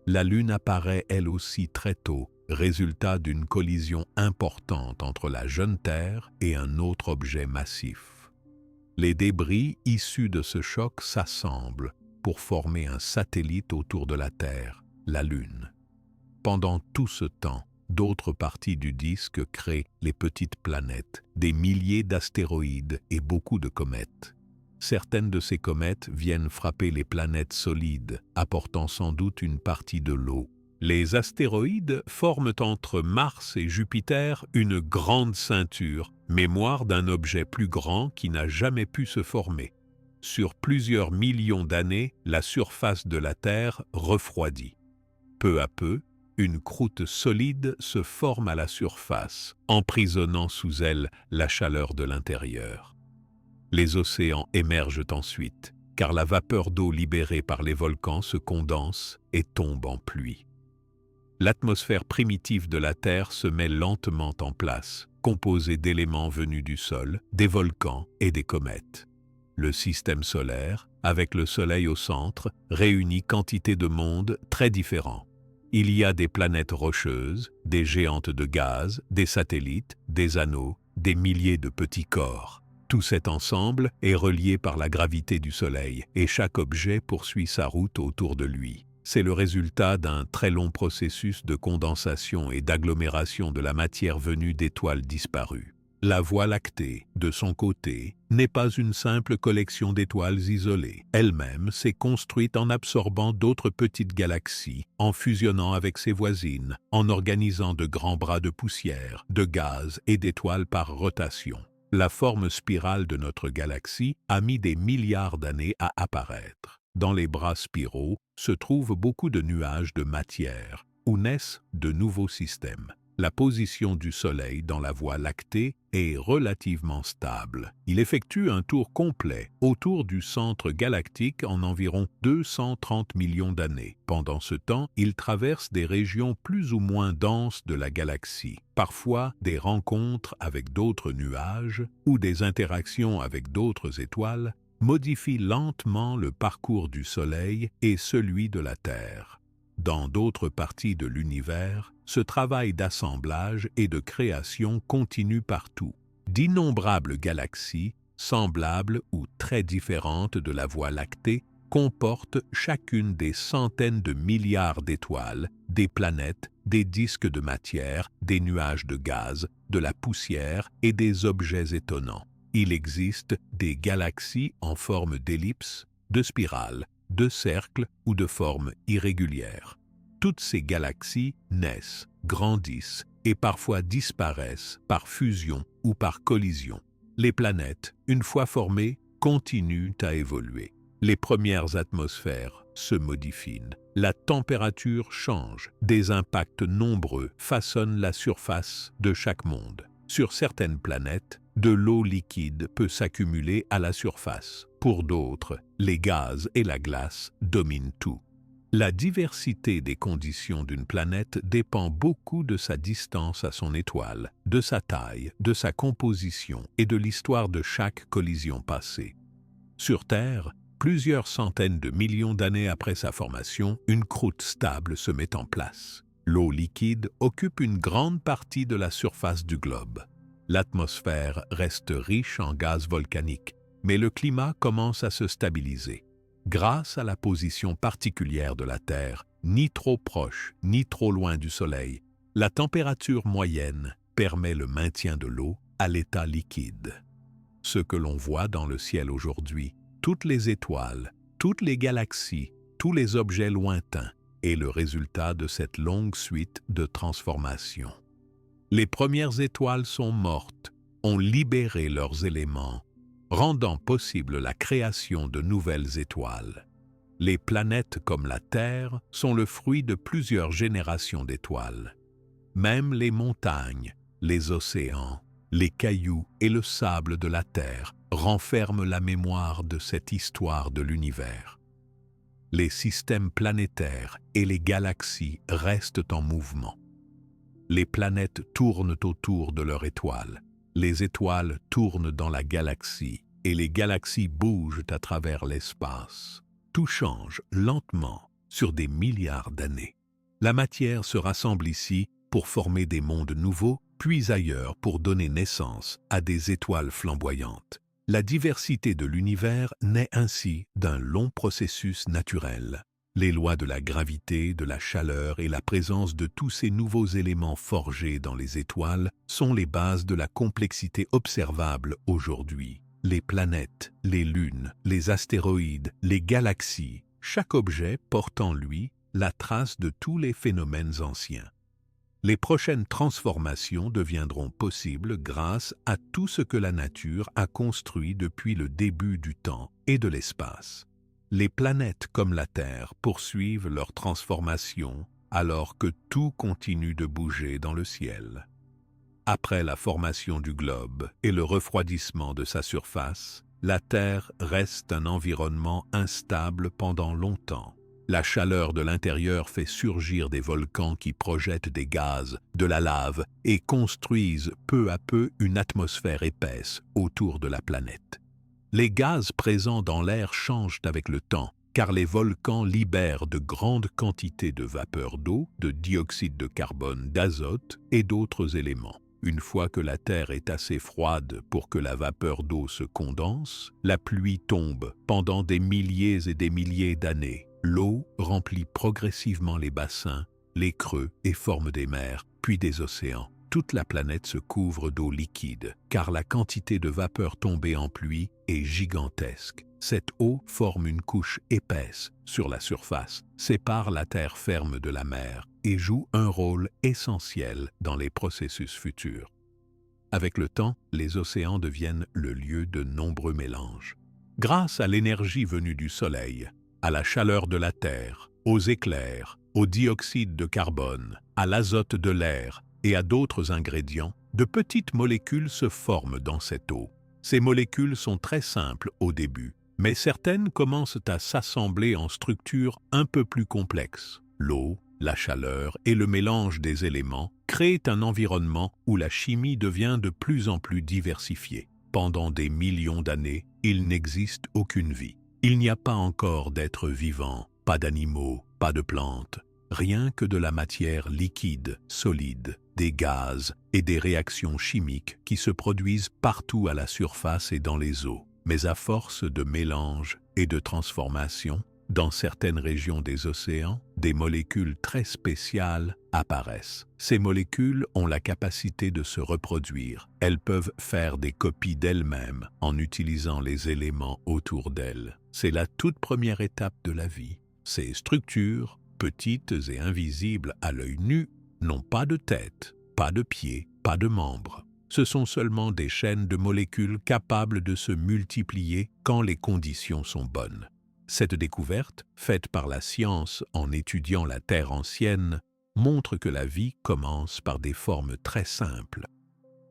La Lune apparaît elle aussi très tôt, résultat d'une collision importante entre la jeune Terre et un autre objet massif. Les débris issus de ce choc s'assemblent pour former un satellite autour de la Terre, la Lune. Pendant tout ce temps, d'autres parties du disque créent les petites planètes, des milliers d'astéroïdes et beaucoup de comètes. Certaines de ces comètes viennent frapper les planètes solides, apportant sans doute une partie de l'eau. Les astéroïdes forment entre Mars et Jupiter une grande ceinture, mémoire d'un objet plus grand qui n'a jamais pu se former. Sur plusieurs millions d'années, la surface de la Terre refroidit. Peu à peu, une croûte solide se forme à la surface, emprisonnant sous elle la chaleur de l'intérieur. Les océans émergent ensuite, car la vapeur d'eau libérée par les volcans se condense et tombe en pluie. L'atmosphère primitive de la Terre se met lentement en place, composée d'éléments venus du sol, des volcans et des comètes. Le système solaire, avec le Soleil au centre, réunit quantité de mondes très différents. Il y a des planètes rocheuses, des géantes de gaz, des satellites, des anneaux, des milliers de petits corps. Tout cet ensemble est relié par la gravité du Soleil et chaque objet poursuit sa route autour de lui. C'est le résultat d'un très long processus de condensation et d'agglomération de la matière venue d'étoiles disparues. La Voie lactée, de son côté, n'est pas une simple collection d'étoiles isolées. Elle-même s'est construite en absorbant d'autres petites galaxies, en fusionnant avec ses voisines, en organisant de grands bras de poussière, de gaz et d'étoiles par rotation. La forme spirale de notre galaxie a mis des milliards d'années à apparaître. Dans les bras spiraux se trouvent beaucoup de nuages de matière, où naissent de nouveaux systèmes. La position du Soleil dans la Voie lactée est relativement stable. Il effectue un tour complet autour du centre galactique en environ 230 millions d'années. Pendant ce temps, il traverse des régions plus ou moins denses de la galaxie. Parfois, des rencontres avec d'autres nuages ou des interactions avec d'autres étoiles modifient lentement le parcours du Soleil et celui de la Terre. Dans d'autres parties de l'univers, ce travail d'assemblage et de création continue partout. D'innombrables galaxies, semblables ou très différentes de la Voie lactée, comportent chacune des centaines de milliards d'étoiles, des planètes, des disques de matière, des nuages de gaz, de la poussière et des objets étonnants. Il existe des galaxies en forme d'ellipse, de spirale, de cercle ou de forme irrégulière. Toutes ces galaxies naissent, grandissent et parfois disparaissent par fusion ou par collision. Les planètes, une fois formées, continuent à évoluer. Les premières atmosphères se modifient. La température change. Des impacts nombreux façonnent la surface de chaque monde. Sur certaines planètes, de l'eau liquide peut s'accumuler à la surface. Pour d'autres, les gaz et la glace dominent tout. La diversité des conditions d'une planète dépend beaucoup de sa distance à son étoile, de sa taille, de sa composition et de l'histoire de chaque collision passée. Sur Terre, plusieurs centaines de millions d'années après sa formation, une croûte stable se met en place. L'eau liquide occupe une grande partie de la surface du globe. L'atmosphère reste riche en gaz volcanique, mais le climat commence à se stabiliser. Grâce à la position particulière de la Terre, ni trop proche ni trop loin du Soleil, la température moyenne permet le maintien de l'eau à l'état liquide. Ce que l'on voit dans le ciel aujourd'hui, toutes les étoiles, toutes les galaxies, tous les objets lointains, est le résultat de cette longue suite de transformations. Les premières étoiles sont mortes, ont libéré leurs éléments, rendant possible la création de nouvelles étoiles. Les planètes comme la Terre sont le fruit de plusieurs générations d'étoiles. Même les montagnes, les océans, les cailloux et le sable de la Terre renferment la mémoire de cette histoire de l'univers. Les systèmes planétaires et les galaxies restent en mouvement. Les planètes tournent autour de leur étoile. Les étoiles tournent dans la galaxie et les galaxies bougent à travers l'espace. Tout change lentement sur des milliards d'années. La matière se rassemble ici pour former des mondes nouveaux, puis ailleurs pour donner naissance à des étoiles flamboyantes. La diversité de l'univers naît ainsi d'un long processus naturel. Les lois de la gravité, de la chaleur et la présence de tous ces nouveaux éléments forgés dans les étoiles sont les bases de la complexité observable aujourd'hui. Les planètes, les lunes, les astéroïdes, les galaxies, chaque objet porte en lui la trace de tous les phénomènes anciens. Les prochaines transformations deviendront possibles grâce à tout ce que la nature a construit depuis le début du temps et de l'espace. Les planètes comme la Terre poursuivent leur transformation alors que tout continue de bouger dans le ciel. Après la formation du globe et le refroidissement de sa surface, la Terre reste un environnement instable pendant longtemps. La chaleur de l'intérieur fait surgir des volcans qui projettent des gaz, de la lave et construisent peu à peu une atmosphère épaisse autour de la planète. Les gaz présents dans l'air changent avec le temps, car les volcans libèrent de grandes quantités de vapeur d'eau, de dioxyde de carbone, d'azote et d'autres éléments. Une fois que la Terre est assez froide pour que la vapeur d'eau se condense, la pluie tombe pendant des milliers et des milliers d'années. L'eau remplit progressivement les bassins, les creux et forme des mers, puis des océans. Toute la planète se couvre d'eau liquide, car la quantité de vapeur tombée en pluie est gigantesque. Cette eau forme une couche épaisse sur la surface, sépare la terre ferme de la mer et joue un rôle essentiel dans les processus futurs. Avec le temps, les océans deviennent le lieu de nombreux mélanges. Grâce à l'énergie venue du Soleil, à la chaleur de la Terre, aux éclairs, au dioxyde de carbone, à l'azote de l'air et à d'autres ingrédients, de petites molécules se forment dans cette eau. Ces molécules sont très simples au début, mais certaines commencent à s'assembler en structures un peu plus complexes. L'eau, la chaleur et le mélange des éléments créent un environnement où la chimie devient de plus en plus diversifiée. Pendant des millions d'années, il n'existe aucune vie. Il n'y a pas encore d'êtres vivants, pas d'animaux, pas de plantes, rien que de la matière liquide, solide, des gaz et des réactions chimiques qui se produisent partout à la surface et dans les eaux. Mais à force de mélange et de transformation, dans certaines régions des océans, des molécules très spéciales apparaissent. Ces molécules ont la capacité de se reproduire. Elles peuvent faire des copies d'elles-mêmes en utilisant les éléments autour d'elles. C'est la toute première étape de la vie. Ces structures, petites et invisibles à l'œil nu, n'ont pas de tête, pas de pieds, pas de membres. Ce sont seulement des chaînes de molécules capables de se multiplier quand les conditions sont bonnes. Cette découverte, faite par la science en étudiant la Terre ancienne, montre que la vie commence par des formes très simples.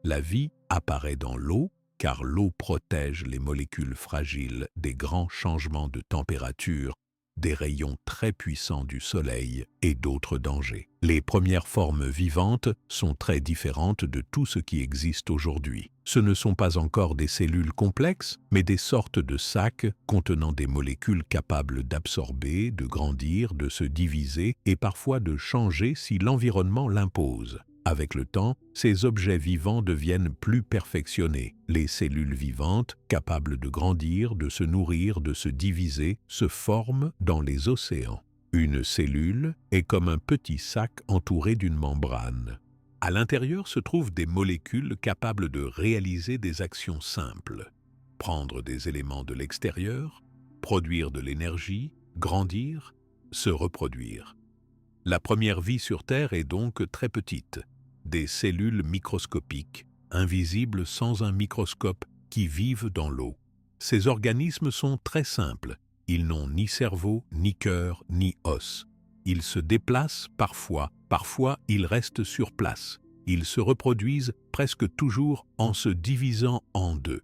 La vie apparaît dans l'eau, car l'eau protège les molécules fragiles des grands changements de température des rayons très puissants du Soleil et d'autres dangers. Les premières formes vivantes sont très différentes de tout ce qui existe aujourd'hui. Ce ne sont pas encore des cellules complexes, mais des sortes de sacs contenant des molécules capables d'absorber, de grandir, de se diviser et parfois de changer si l'environnement l'impose. Avec le temps, ces objets vivants deviennent plus perfectionnés. Les cellules vivantes, capables de grandir, de se nourrir, de se diviser, se forment dans les océans. Une cellule est comme un petit sac entouré d'une membrane. À l'intérieur se trouvent des molécules capables de réaliser des actions simples. Prendre des éléments de l'extérieur, produire de l'énergie, grandir, se reproduire. La première vie sur Terre est donc très petite. Des cellules microscopiques, invisibles sans un microscope, qui vivent dans l'eau. Ces organismes sont très simples. Ils n'ont ni cerveau, ni cœur, ni os. Ils se déplacent parfois ils restent sur place. Ils se reproduisent presque toujours en se divisant en deux.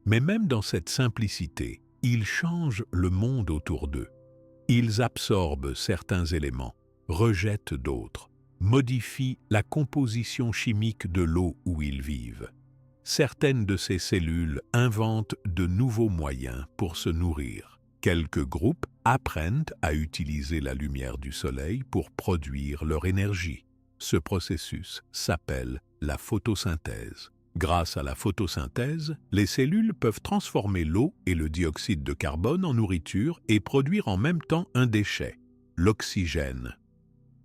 Mais même dans cette simplicité, ils changent le monde autour d'eux. Ils absorbent certains éléments, rejettent d'autres, modifient la composition chimique de l'eau où ils vivent. Certaines de ces cellules inventent de nouveaux moyens pour se nourrir. Quelques groupes apprennent à utiliser la lumière du soleil pour produire leur énergie. Ce processus s'appelle la photosynthèse. Grâce à la photosynthèse, les cellules peuvent transformer l'eau et le dioxyde de carbone en nourriture et produire en même temps un déchet, l'oxygène.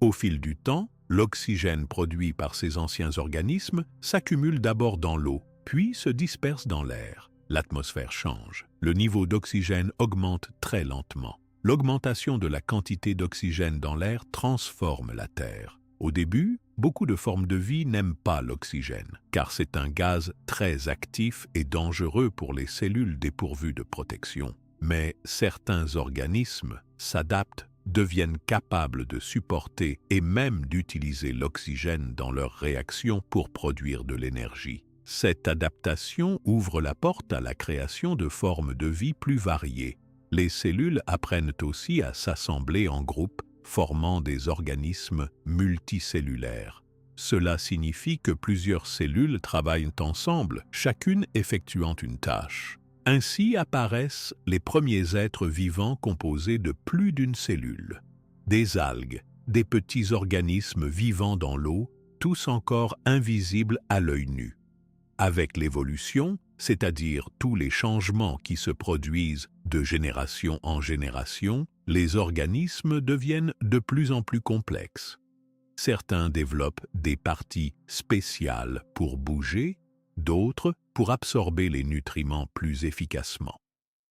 Au fil du temps, l'oxygène produit par ces anciens organismes s'accumule d'abord dans l'eau, puis se disperse dans l'air. L'atmosphère change. Le niveau d'oxygène augmente très lentement. L'augmentation de la quantité d'oxygène dans l'air transforme la Terre. Au début, beaucoup de formes de vie n'aiment pas l'oxygène, car c'est un gaz très actif et dangereux pour les cellules dépourvues de protection. Mais certains organismes s'adaptent, deviennent capables de supporter et même d'utiliser l'oxygène dans leurs réactions pour produire de l'énergie. Cette adaptation ouvre la porte à la création de formes de vie plus variées. Les cellules apprennent aussi à s'assembler en groupes, formant des organismes multicellulaires. Cela signifie que plusieurs cellules travaillent ensemble, chacune effectuant une tâche. Ainsi apparaissent les premiers êtres vivants composés de plus d'une cellule. Des algues, des petits organismes vivant dans l'eau, tous encore invisibles à l'œil nu. Avec l'évolution, c'est-à-dire tous les changements qui se produisent de génération en génération, les organismes deviennent de plus en plus complexes. Certains développent des parties spéciales pour bouger, d'autres pour absorber les nutriments plus efficacement.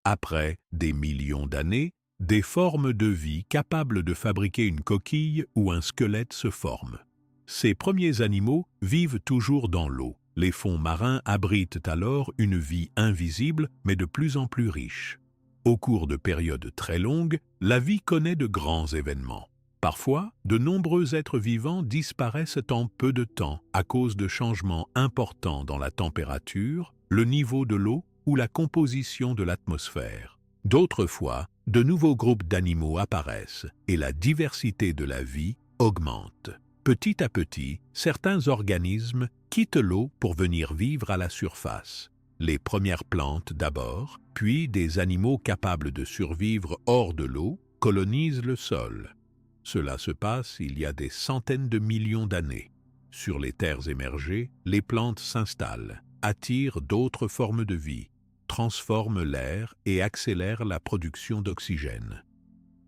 Après des millions d'années, des formes de vie capables de fabriquer une coquille ou un squelette se forment. Ces premiers animaux vivent toujours dans l'eau. Les fonds marins abritent alors une vie invisible mais de plus en plus riche. Au cours de périodes très longues, la vie connaît de grands événements. Parfois, de nombreux êtres vivants disparaissent en peu de temps à cause de changements importants dans la température, le niveau de l'eau ou la composition de l'atmosphère. D'autres fois, de nouveaux groupes d'animaux apparaissent et la diversité de la vie augmente. Petit à petit, certains organismes quittent l'eau pour venir vivre à la surface. Les premières plantes d'abord, puis des animaux capables de survivre hors de l'eau colonisent le sol. Cela se passe il y a des centaines de millions d'années. Sur les terres émergées, les plantes s'installent, attirent d'autres formes de vie, transforment l'air et accélèrent la production d'oxygène.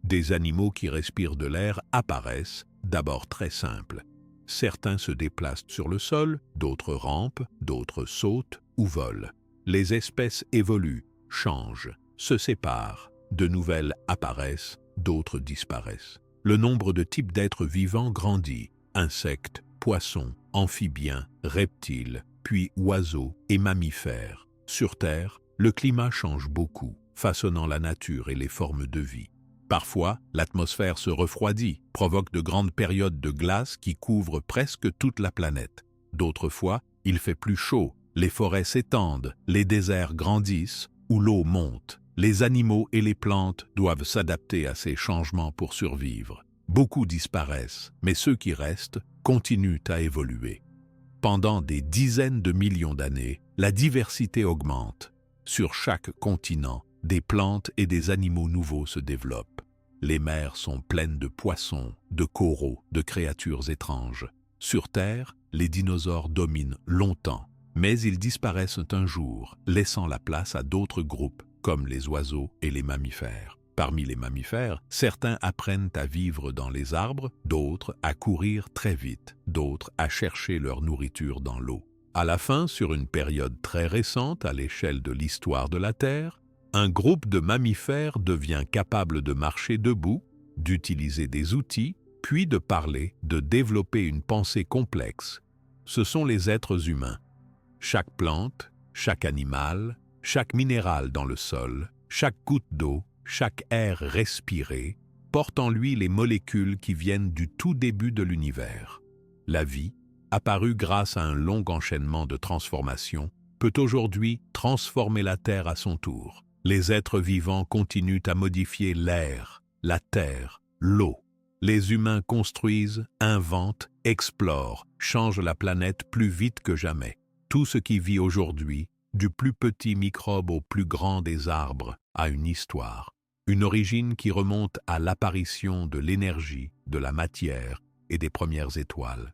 Des animaux qui respirent de l'air apparaissent, d'abord très simples. Certains se déplacent sur le sol, d'autres rampent, d'autres sautent ou volent. Les espèces évoluent, changent, se séparent. De nouvelles apparaissent, d'autres disparaissent. Le nombre de types d'êtres vivants grandit. Insectes, poissons, amphibiens, reptiles, puis oiseaux et mammifères. Sur Terre, le climat change beaucoup, façonnant la nature et les formes de vie. Parfois, l'atmosphère se refroidit, provoque de grandes périodes de glace qui couvrent presque toute la planète. D'autres fois, il fait plus chaud, les forêts s'étendent, les déserts grandissent ou l'eau monte. Les animaux et les plantes doivent s'adapter à ces changements pour survivre. Beaucoup disparaissent, mais ceux qui restent continuent à évoluer. Pendant des dizaines de millions d'années, la diversité augmente. Sur chaque continent, des plantes et des animaux nouveaux se développent. Les mers sont pleines de poissons, de coraux, de créatures étranges. Sur Terre, les dinosaures dominent longtemps, mais ils disparaissent un jour, laissant la place à d'autres groupes, comme les oiseaux et les mammifères. Parmi les mammifères, certains apprennent à vivre dans les arbres, d'autres à courir très vite, d'autres à chercher leur nourriture dans l'eau. À la fin, sur une période très récente à l'échelle de l'histoire de la Terre, un groupe de mammifères devient capable de marcher debout, d'utiliser des outils, puis de parler, de développer une pensée complexe. Ce sont les êtres humains. Chaque plante, chaque animal, chaque minéral dans le sol, chaque goutte d'eau, chaque air respiré, porte en lui les molécules qui viennent du tout début de l'univers. La vie, apparue grâce à un long enchaînement de transformations, peut aujourd'hui transformer la Terre à son tour. Les êtres vivants continuent à modifier l'air, la terre, l'eau. Les humains construisent, inventent, explorent, changent la planète plus vite que jamais. Tout ce qui vit aujourd'hui, du plus petit microbe au plus grand des arbres, a une histoire. Une origine qui remonte à l'apparition de l'énergie, de la matière et des premières étoiles.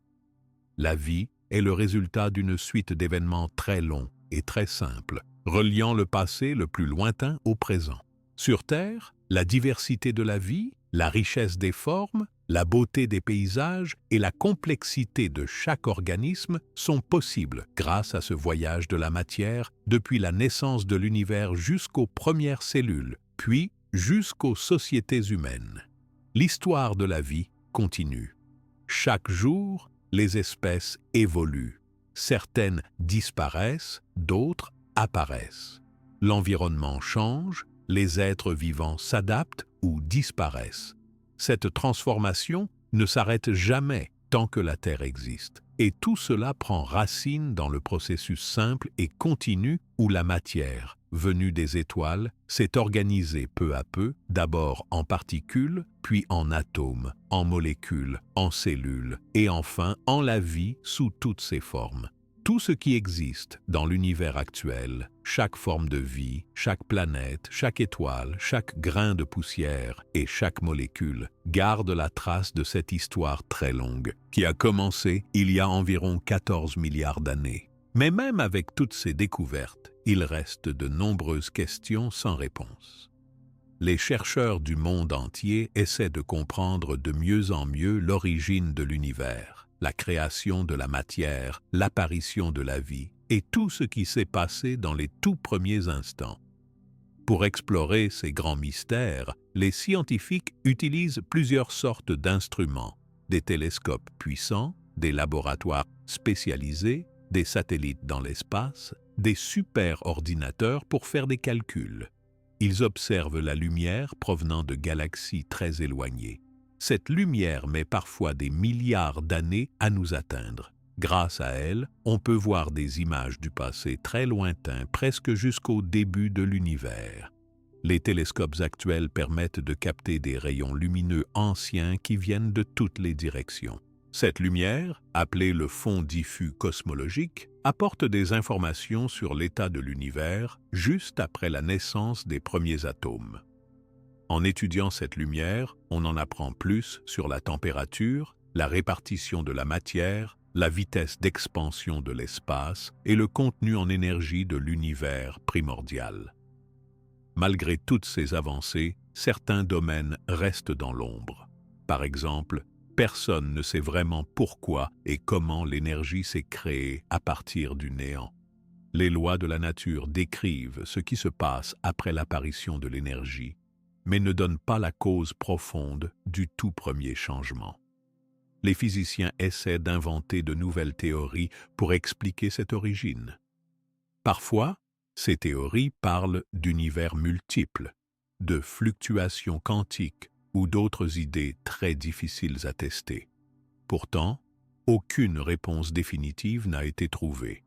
La vie est le résultat d'une suite d'événements très longs et très simples, reliant le passé le plus lointain au présent. Sur Terre, la diversité de la vie, la richesse des formes, la beauté des paysages et la complexité de chaque organisme sont possibles grâce à ce voyage de la matière depuis la naissance de l'univers jusqu'aux premières cellules, puis jusqu'aux sociétés humaines. L'histoire de la vie continue. Chaque jour, les espèces évoluent. Certaines disparaissent, d'autres apparaissent. L'environnement change, les êtres vivants s'adaptent ou disparaissent. Cette transformation ne s'arrête jamais tant que la Terre existe. Et tout cela prend racine dans le processus simple et continu où la matière, venue des étoiles, s'est organisée peu à peu, d'abord en particules, puis en atomes, en molécules, en cellules, et enfin en la vie sous toutes ses formes. Tout ce qui existe dans l'univers actuel, chaque forme de vie, chaque planète, chaque étoile, chaque grain de poussière et chaque molécule, garde la trace de cette histoire très longue, qui a commencé il y a environ 14 milliards d'années. Mais même avec toutes ces découvertes, il reste de nombreuses questions sans réponse. Les chercheurs du monde entier essaient de comprendre de mieux en mieux l'origine de l'univers, la création de la matière, l'apparition de la vie et tout ce qui s'est passé dans les tout premiers instants. Pour explorer ces grands mystères, les scientifiques utilisent plusieurs sortes d'instruments, des télescopes puissants, des laboratoires spécialisés, des satellites dans l'espace, des superordinateurs pour faire des calculs. Ils observent la lumière provenant de galaxies très éloignées. Cette lumière met parfois des milliards d'années à nous atteindre. Grâce à elle, on peut voir des images du passé très lointain, presque jusqu'au début de l'univers. Les télescopes actuels permettent de capter des rayons lumineux anciens qui viennent de toutes les directions. Cette lumière, appelée le fond diffus cosmologique, apporte des informations sur l'état de l'univers juste après la naissance des premiers atomes. En étudiant cette lumière, on en apprend plus sur la température, la répartition de la matière, la vitesse d'expansion de l'espace et le contenu en énergie de l'univers primordial. Malgré toutes ces avancées, certains domaines restent dans l'ombre. Par exemple, personne ne sait vraiment pourquoi et comment l'énergie s'est créée à partir du néant. Les lois de la nature décrivent ce qui se passe après l'apparition de l'énergie, mais ne donnent pas la cause profonde du tout premier changement. Les physiciens essaient d'inventer de nouvelles théories pour expliquer cette origine. Parfois, ces théories parlent d'univers multiples, de fluctuations quantiques ou d'autres idées très difficiles à tester. Pourtant, aucune réponse définitive n'a été trouvée.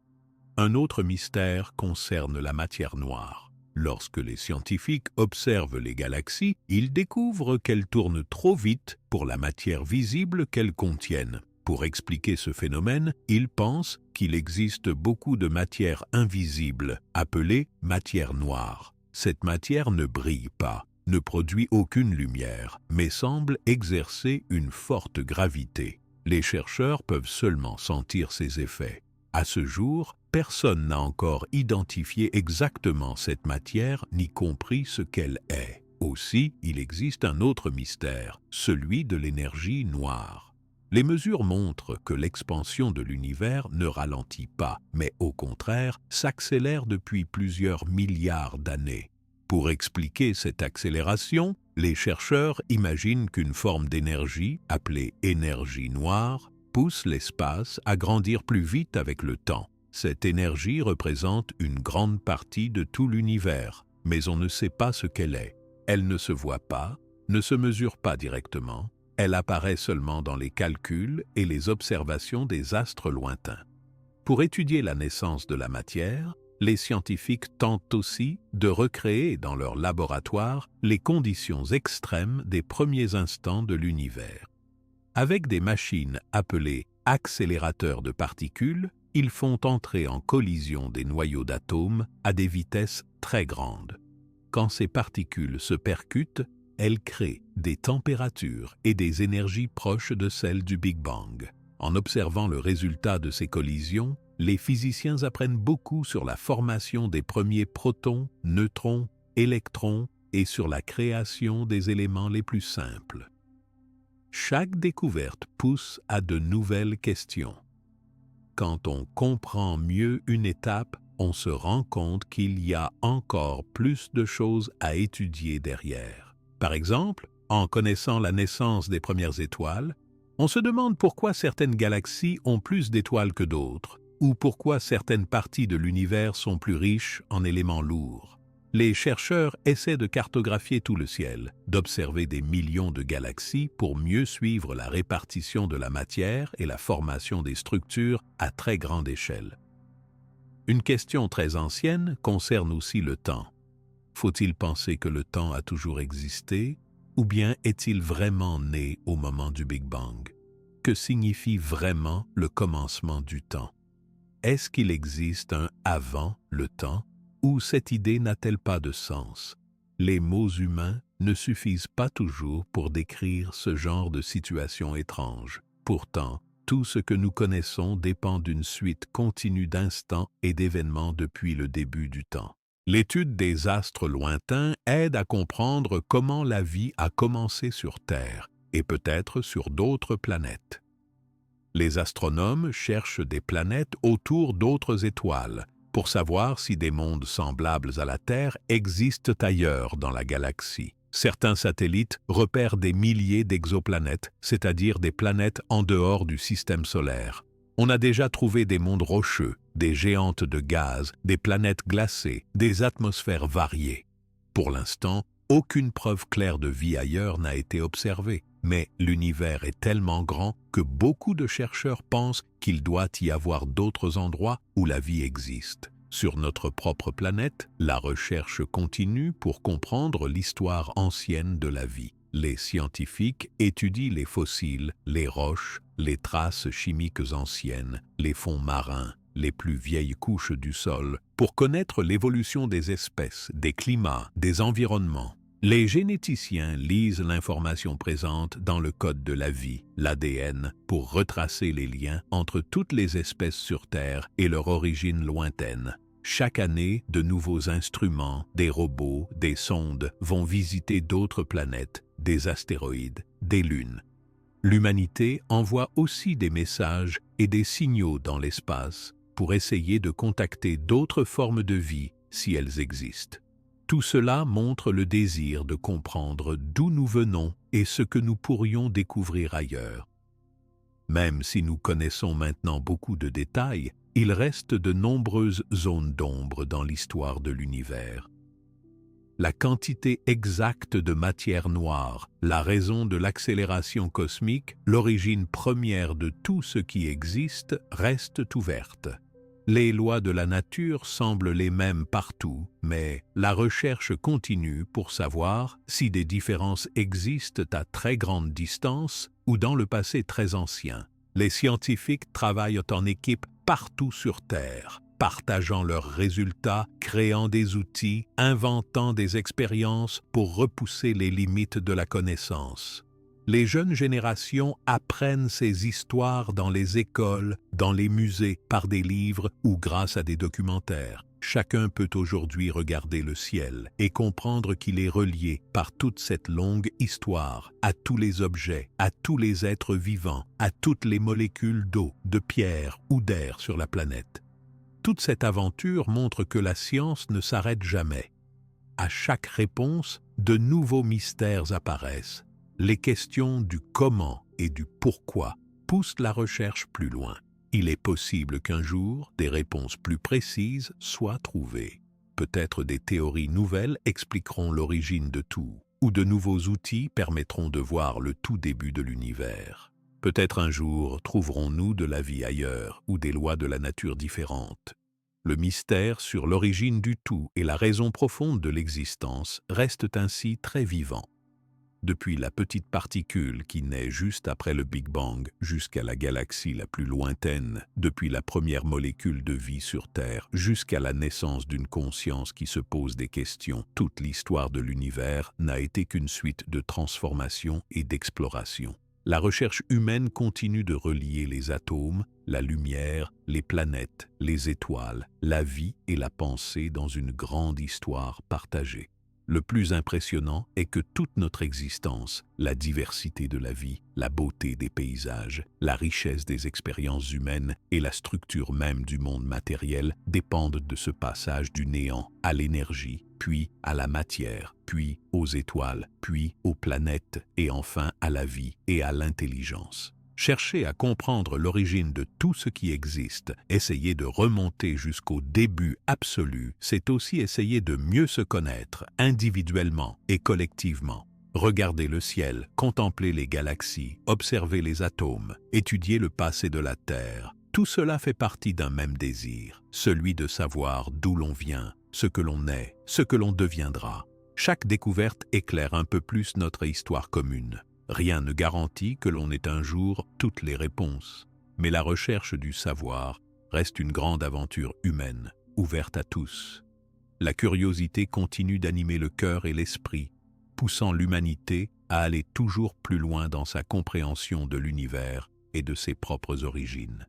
Un autre mystère concerne la matière noire. Lorsque les scientifiques observent les galaxies, ils découvrent qu'elles tournent trop vite pour la matière visible qu'elles contiennent. Pour expliquer ce phénomène, ils pensent qu'il existe beaucoup de matière invisible, appelée matière noire. Cette matière ne brille pas, ne produit aucune lumière, mais semble exercer une forte gravité. Les chercheurs peuvent seulement sentir ces effets. À ce jour, personne n'a encore identifié exactement cette matière ni compris ce qu'elle est. Aussi, il existe un autre mystère, celui de l'énergie noire. Les mesures montrent que l'expansion de l'univers ne ralentit pas, mais au contraire s'accélère depuis plusieurs milliards d'années. Pour expliquer cette accélération, les chercheurs imaginent qu'une forme d'énergie, appelée énergie noire, pousse l'espace à grandir plus vite avec le temps. Cette énergie représente une grande partie de tout l'univers, mais on ne sait pas ce qu'elle est. Elle ne se voit pas, ne se mesure pas directement, elle apparaît seulement dans les calculs et les observations des astres lointains. Pour étudier la naissance de la matière, les scientifiques tentent aussi de recréer dans leur laboratoire les conditions extrêmes des premiers instants de l'univers. Avec des machines appelées accélérateurs de particules, ils font entrer en collision des noyaux d'atomes à des vitesses très grandes. Quand ces particules se percutent, elles créent des températures et des énergies proches de celles du Big Bang. En observant le résultat de ces collisions, les physiciens apprennent beaucoup sur la formation des premiers protons, neutrons, électrons et sur la création des éléments les plus simples. Chaque découverte pousse à de nouvelles questions. Quand on comprend mieux une étape, on se rend compte qu'il y a encore plus de choses à étudier derrière. Par exemple, en connaissant la naissance des premières étoiles, on se demande pourquoi certaines galaxies ont plus d'étoiles que d'autres, ou pourquoi certaines parties de l'univers sont plus riches en éléments lourds. Les chercheurs essaient de cartographier tout le ciel, d'observer des millions de galaxies pour mieux suivre la répartition de la matière et la formation des structures à très grande échelle. Une question très ancienne concerne aussi le temps. Faut-il penser que le temps a toujours existé, ou bien est-il vraiment né au moment du Big Bang? Que signifie vraiment le commencement du temps? Est-ce qu'il existe un avant le temps, ou cette idée n'a-t-elle pas de sens? Les mots humains ne suffisent pas toujours pour décrire ce genre de situation étrange. Pourtant, tout ce que nous connaissons dépend d'une suite continue d'instants et d'événements depuis le début du temps. L'étude des astres lointains aide à comprendre comment la vie a commencé sur Terre et peut-être sur d'autres planètes. Les astronomes cherchent des planètes autour d'autres étoiles pour savoir si des mondes semblables à la Terre existent ailleurs dans la galaxie. Certains satellites repèrent des milliers d'exoplanètes, c'est-à-dire des planètes en dehors du système solaire. On a déjà trouvé des mondes rocheux, des géantes de gaz, des planètes glacées, des atmosphères variées. Pour l'instant, aucune preuve claire de vie ailleurs n'a été observée, mais l'univers est tellement grand que beaucoup de chercheurs pensent qu'il doit y avoir d'autres endroits où la vie existe. Sur notre propre planète, la recherche continue pour comprendre l'histoire ancienne de la vie. Les scientifiques étudient les fossiles, les roches, les traces chimiques anciennes, les fonds marins, les plus vieilles couches du sol, pour connaître l'évolution des espèces, des climats, des environnements. Les généticiens lisent l'information présente dans le code de la vie, l'ADN, pour retracer les liens entre toutes les espèces sur Terre et leur origine lointaine. Chaque année, de nouveaux instruments, des robots, des sondes vont visiter d'autres planètes, des astéroïdes, des lunes. L'humanité envoie aussi des messages et des signaux dans l'espace pour essayer de contacter d'autres formes de vie si elles existent. Tout cela montre le désir de comprendre d'où nous venons et ce que nous pourrions découvrir ailleurs. Même si nous connaissons maintenant beaucoup de détails, il reste de nombreuses zones d'ombre dans l'histoire de l'univers. La quantité exacte de matière noire, la raison de l'accélération cosmique, l'origine première de tout ce qui existe, reste ouverte. Les lois de la nature semblent les mêmes partout, mais la recherche continue pour savoir si des différences existent à très grande distance ou dans le passé très ancien. Les scientifiques travaillent en équipe partout sur Terre, partageant leurs résultats, créant des outils, inventant des expériences pour repousser les limites de la connaissance. Les jeunes générations apprennent ces histoires dans les écoles, dans les musées, par des livres ou grâce à des documentaires. Chacun peut aujourd'hui regarder le ciel et comprendre qu'il est relié par toute cette longue histoire à tous les objets, à tous les êtres vivants, à toutes les molécules d'eau, de pierre ou d'air sur la planète. Toute cette aventure montre que la science ne s'arrête jamais. À chaque réponse, de nouveaux mystères apparaissent. Les questions du comment et du pourquoi poussent la recherche plus loin. Il est possible qu'un jour, des réponses plus précises soient trouvées. Peut-être des théories nouvelles expliqueront l'origine de tout, ou de nouveaux outils permettront de voir le tout début de l'univers. Peut-être un jour trouverons-nous de la vie ailleurs ou des lois de la nature différentes. Le mystère sur l'origine du tout et la raison profonde de l'existence restent ainsi très vivants. Depuis la petite particule qui naît juste après le Big Bang jusqu'à la galaxie la plus lointaine, depuis la première molécule de vie sur Terre jusqu'à la naissance d'une conscience qui se pose des questions, toute l'histoire de l'univers n'a été qu'une suite de transformations et d'explorations. La recherche humaine continue de relier les atomes, la lumière, les planètes, les étoiles, la vie et la pensée dans une grande histoire partagée. Le plus impressionnant est que toute notre existence, la diversité de la vie, la beauté des paysages, la richesse des expériences humaines et la structure même du monde matériel dépendent de ce passage du néant à l'énergie, puis à la matière, puis aux étoiles, puis aux planètes et enfin à la vie et à l'intelligence. Chercher à comprendre l'origine de tout ce qui existe, essayer de remonter jusqu'au début absolu, c'est aussi essayer de mieux se connaître individuellement et collectivement. Regarder le ciel, contempler les galaxies, observer les atomes, étudier le passé de la Terre, tout cela fait partie d'un même désir, celui de savoir d'où l'on vient, ce que l'on est, ce que l'on deviendra. Chaque découverte éclaire un peu plus notre histoire commune. Rien ne garantit que l'on ait un jour toutes les réponses, mais la recherche du savoir reste une grande aventure humaine, ouverte à tous. La curiosité continue d'animer le cœur et l'esprit, poussant l'humanité à aller toujours plus loin dans sa compréhension de l'univers et de ses propres origines.